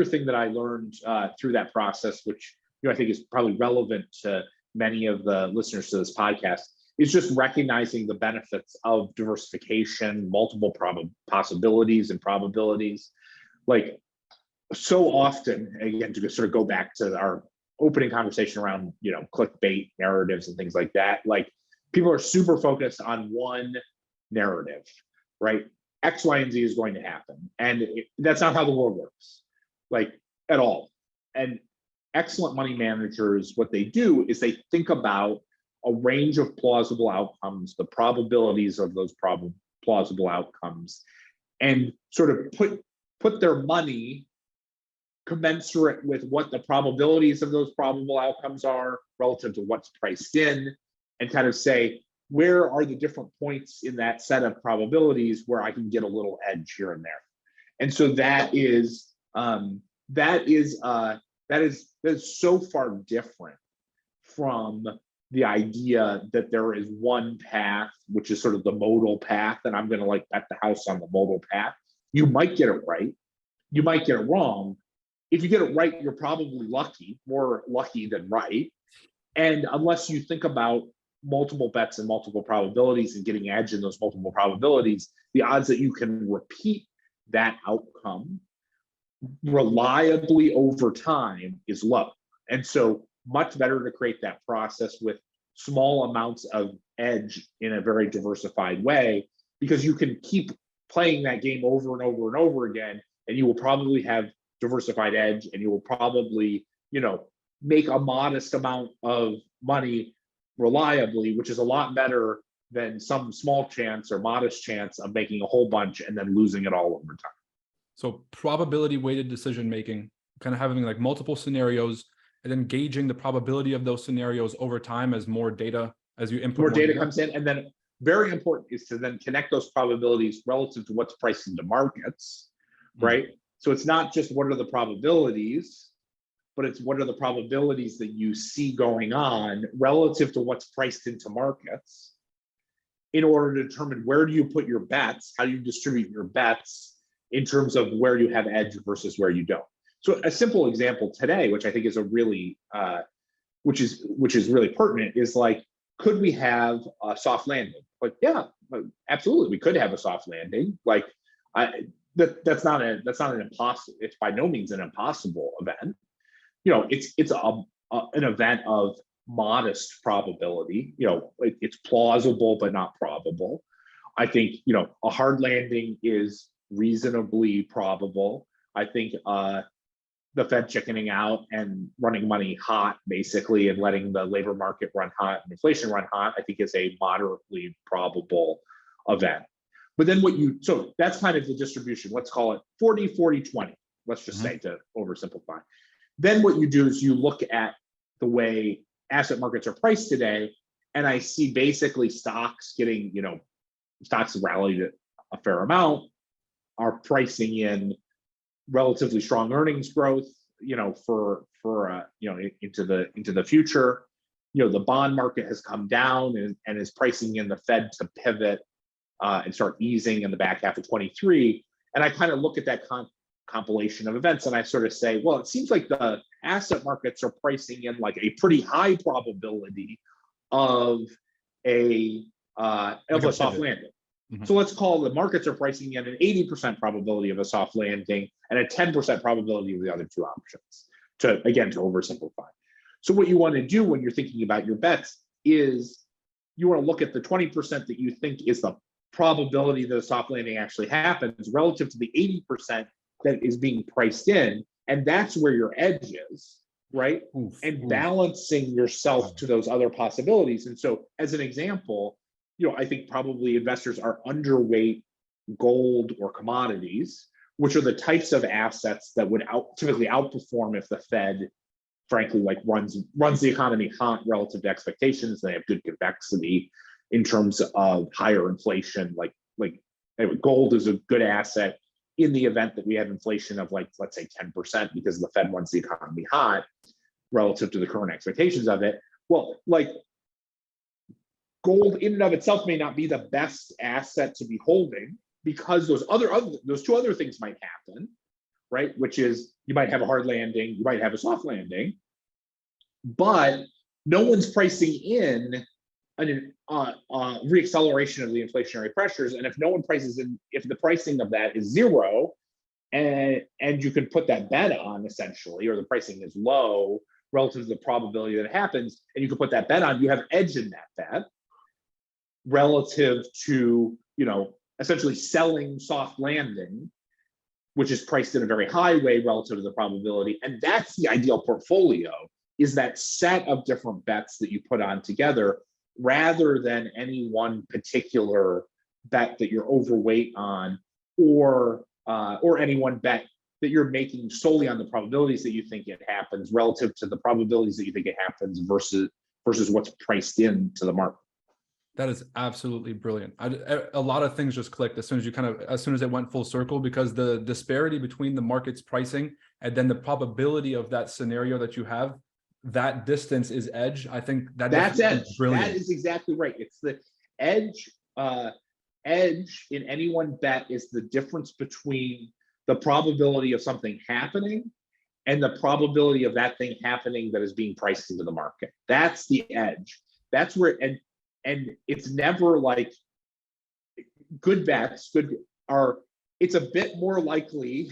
thing that I learned through that process, which I think is probably relevant to many of the listeners to this podcast, is just recognizing the benefits of diversification, multiple possibilities and probabilities. Like, so often, again, to sort of go back to our opening conversation around, you know, clickbait narratives and things like that, like people are super focused on one narrative, right? X, Y, and Z is going to happen. And that's not how the world works, like at all. And excellent money managers, what they do is they think about a range of plausible outcomes, the probabilities of those plausible outcomes, and sort of put their money commensurate with what the probabilities of those probable outcomes are relative to what's priced in, and kind of say, where are the different points in that set of probabilities where I can get a little edge here and there. And so that is so far different from the idea that there is one path, which is sort of the modal path, and I'm going to like bet the house on the modal path. You might get it right, you might get it wrong. If you get it right, you're probably lucky, more lucky than right. And unless you think about multiple bets and multiple probabilities and getting edge in those multiple probabilities, the odds that you can repeat that outcome reliably over time is low. And so much better to create that process with small amounts of edge in a very diversified way, because you can keep playing that game over and over and over again, and you will probably have diversified edge, and you will probably, you know, make a modest amount of money reliably, which is a lot better than some small chance or modest chance of making a whole bunch and then losing it all over time. So probability weighted decision making, kind of having like multiple scenarios and then gauging the probability of those scenarios over time as more data, as you input more data comes in. And then very important is to then connect those probabilities relative to what's priced into markets, right? So it's not just what are the probabilities, but it's what are the probabilities that you see going on relative to what's priced into markets, in order to determine where do you put your bets, how do you distribute your bets in terms of where you have edge versus where you don't. So a simple example today, which I think is a really, which is really pertinent, is like, could we have a soft landing? Like, yeah, absolutely, we could have a soft landing. Like, that's not an impossible. It's by no means an impossible event. You know, it's an event of modest probability. You know, it's plausible but not probable. I think, you know, a hard landing is reasonably probable. I think the Fed chickening out and running money hot, basically, and letting the labor market run hot and inflation run hot, I think is a moderately probable event. But then so that's kind of the distribution. Let's call it 40, 40, 20. Let's just say, to oversimplify. Then what you do is you look at the way asset markets are priced today, and I see basically stocks getting, you know, stocks rallied a fair amount, are pricing in relatively strong earnings growth, you know, for you know, into the future. You know, the bond market has come down and is pricing in the Fed to pivot and start easing in the back half of 23. And I kind of look at that compilation of events, and I sort of say, well, it seems like the asset markets are pricing in like a pretty high probability of a soft landing. So let's call the markets are pricing in an 80% probability of a soft landing and a 10% probability of the other two options, to oversimplify. So what you want to do when you're thinking about your bets is you want to look at the 20% that you think is the probability that a soft landing actually happens relative to the 80% that is being priced in. And that's where your edge is, right? And balancing yourself to those other possibilities. And so as an example, you know, I think probably investors are underweight gold or commodities, which are the types of assets that would typically outperform if the Fed, frankly, like runs the economy hot relative to expectations. They have good convexity in terms of higher inflation. Like anyway, gold is a good asset in the event that we have inflation of, like, let's say 10%, because the Fed runs the economy hot relative to the current expectations of it. Well, like, gold in and of itself may not be the best asset to be holding, because those two other things might happen, right? Which is, you might have a hard landing, you might have a soft landing, but no one's pricing in reacceleration of the inflationary pressures. And if no one prices in, if the pricing of that is zero, and you can put that bet on essentially, or the pricing is low relative to the probability that it happens, and you can put that bet on, you have edge in that bet relative to, you know, essentially selling soft landing, which is priced in a very high way relative to the probability. And that's the ideal portfolio, is that set of different bets that you put on together, rather than any one particular bet that you're overweight on, or any one bet that you're making solely on the probabilities that you think it happens relative to the probabilities that you think it happens versus what's priced into the market. That is absolutely brilliant. A lot of things just clicked as soon as it went full circle, because the disparity between the market's pricing and then the probability of that scenario that you have, that distance is edge. I think that's edge. Brilliant. That is exactly right. It's the edge. Edge in any one bet is the difference between the probability of something happening and the probability of that thing happening that is being priced into the market. That's the edge. That's where, and it's never like good bets. It's a bit more likely,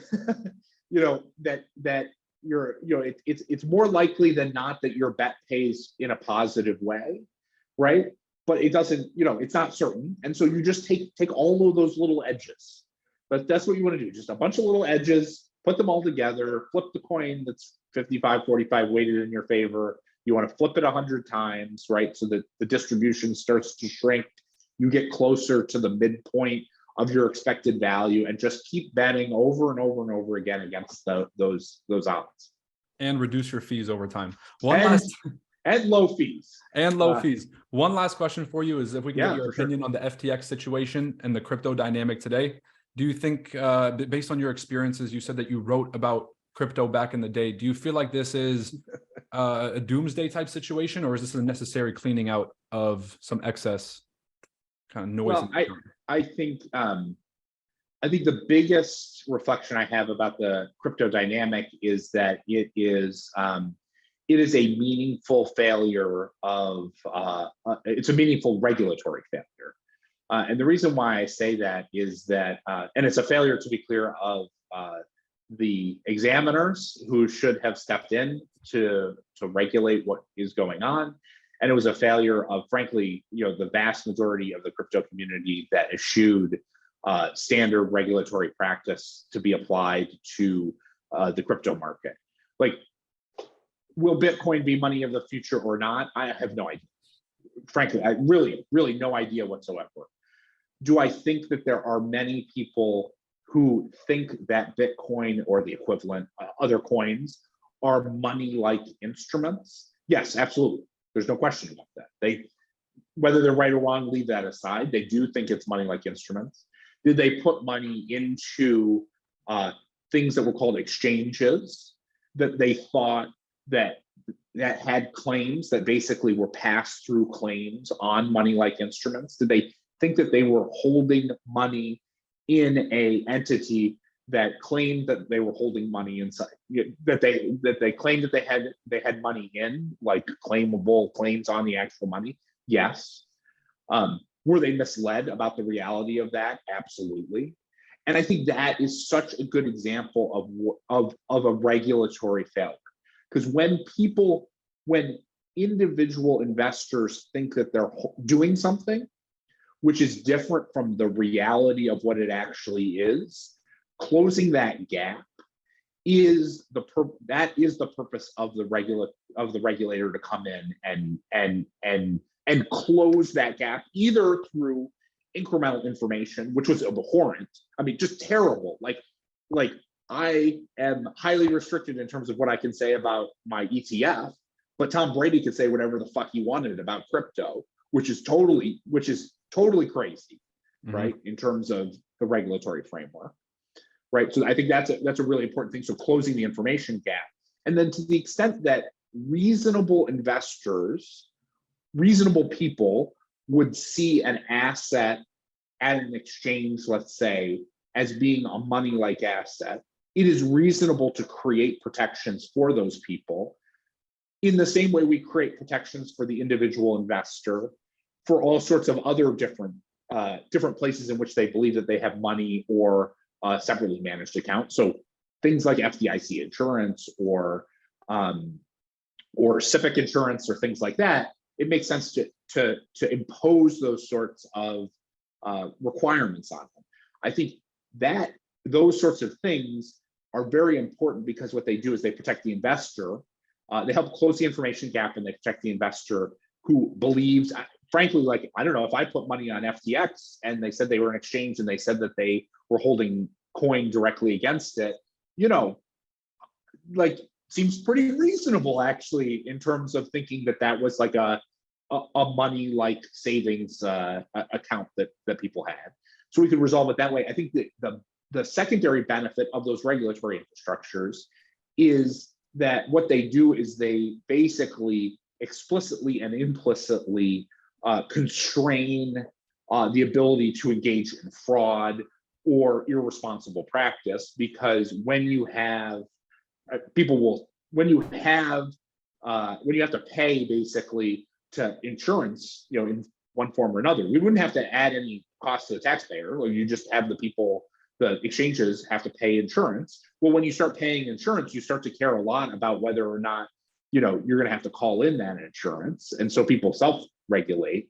you know, that you're, you know, it's more likely than not that your bet pays in a positive way, right? But it doesn't, you know, it's not certain. And so you just take all of those little edges. But that's what you want to do. Just a bunch of little edges, put them all together, flip the coin that's 55-45 weighted in your favor. You want to flip it 100 times, right? So that the distribution starts to shrink. You get closer to the midpoint of your expected value, and just keep betting over and over and over again against those odds. And reduce your fees over time. And low fees. And low fees. One last question for you is, if we can get your opinion on the FTX situation and the crypto dynamic today. Do you think, based on your experiences, you said that you wrote about crypto back in the day, do you feel like this is a doomsday type situation, or is this a necessary cleaning out of some excess kind of noise? Well, I think the biggest reflection I have about the crypto dynamic is that it is a meaningful failure of it's a meaningful regulatory failure. And the reason why I say that is that, and it's a failure, to be clear, of the examiners who should have stepped in to regulate what is going on. And it was a failure of, frankly, you know, the vast majority of the crypto community that eschewed standard regulatory practice to be applied to the crypto market. Like, will Bitcoin be money of the future or not? I have no idea. Frankly, I really no idea whatsoever. Do I think that there are many people who think that Bitcoin or the equivalent other coins are money-like instruments? Yes, absolutely. There's no question about that. Whether they're right or wrong, leave that aside. They do think it's money-like instruments. Did they put money into things that were called exchanges that they thought that had claims that basically were pass-through claims on money-like instruments? Did they think that they were holding money in a entity that claimed that they were holding money inside, that they claimed that they had money in, like claimable claims on the actual money? Yes. Were they misled about the reality of that? Absolutely. And I think that is such a good example of a regulatory failure. Because when individual investors think that they're doing something which is different from the reality of what it actually is, closing that gap is the purpose of the regulator to come in and close that gap, either through incremental information, which was abhorrent. I mean, just terrible. Like I am highly restricted in terms of what I can say about my ETF, but Tom Brady could say whatever the fuck he wanted about crypto, which is totally crazy, right? In terms of the regulatory framework, right? So I think that's a really important thing. So closing the information gap, and then to the extent that reasonable investors, reasonable people would see an asset at an exchange, let's say, as being a money-like asset, it is reasonable to create protections for those people in the same way we create protections for the individual investor for all sorts of other different places in which they believe that they have money or separately managed account. So things like FDIC insurance or civic insurance or things like that, it makes sense to impose those sorts of requirements on them. I think that those sorts of things are very important because what they do is they protect the investor. They help close the information gap, and they protect the investor who believes, frankly, like, I don't know, if I put money on FTX and they said they were an exchange and they said that they were holding coin directly against it, like, seems pretty reasonable actually in terms of thinking that that was like a money like savings account that people had. So we could resolve it that way. I think that the secondary benefit of those regulatory infrastructures is that what they do is they basically explicitly and implicitly constrain the ability to engage in fraud or irresponsible practice, because when you have when you have to pay basically to insurance, in one form or another, we wouldn't have to add any cost to the taxpayer, or you just have the exchanges have to pay insurance. Well, when you start paying insurance, you start to care a lot about whether or not, you're going to have to call in that insurance. And so people self-regulate.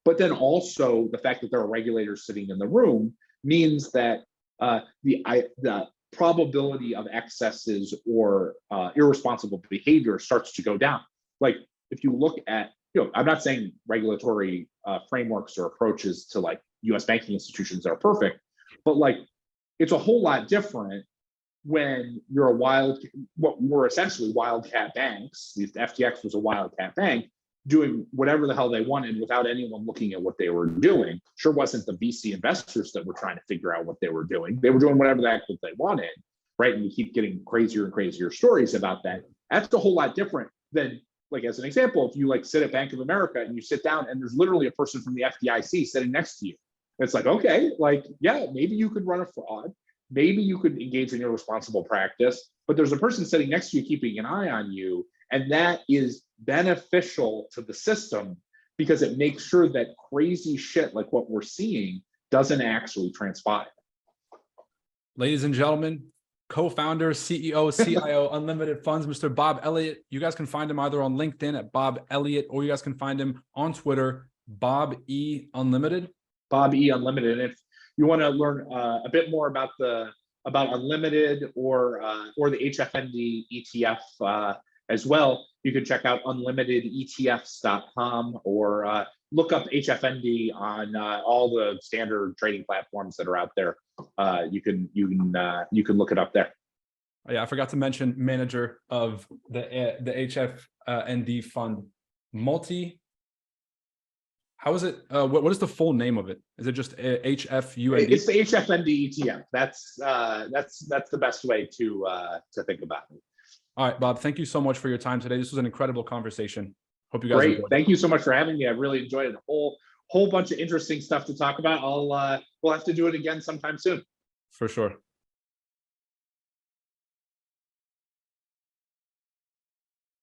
But then also the fact that there are regulators sitting in the room means that the probability of excesses or irresponsible behavior starts to go down. Like, if you look at, I'm not saying regulatory frameworks or approaches to like US banking institutions are perfect, but like, it's a whole lot different when you're what were essentially wildcat banks. The FTX was a wildcat bank doing whatever the hell they wanted without anyone looking at what they were doing. Sure wasn't the VC investors that were trying to figure out what they were doing. They were doing whatever the heck that they wanted, right? And we keep getting crazier and crazier stories about that. That's a whole lot different than, like, as an example, if you like sit at Bank of America and you sit down and there's literally a person from the FDIC sitting next to you. It's like, okay, like, yeah, maybe you could run a fraud. Maybe you could engage in irresponsible practice, but there's a person sitting next to you keeping an eye on you. And that is beneficial to the system because it makes sure that crazy shit like what we're seeing doesn't actually transpire. Ladies and gentlemen, co-founder, CEO, CIO, Unlimited Funds, Mr. Bob Elliott. You guys can find him either on LinkedIn at Bob Elliott, or you guys can find him on Twitter, Bob E Unlimited. Bob E Unlimited. And if you want to learn a bit more about Unlimited or the HFND ETF as well, you can check out unlimitedetfs.com or look up HFND on all the standard trading platforms that are out there. You can look it up there. Oh, yeah, I forgot to mention manager of the HFND fund, How is it? What is the full name of it? Is it just HFUND? It's the HFND ETF. That's the best way to think about it. All right, Bob. Thank you so much for your time today. This was an incredible conversation. Hope you guys Great. enjoyed Thank you so much for having me. I really enjoyed it. A whole bunch of interesting stuff to talk about. We'll have to do it again sometime soon. For sure.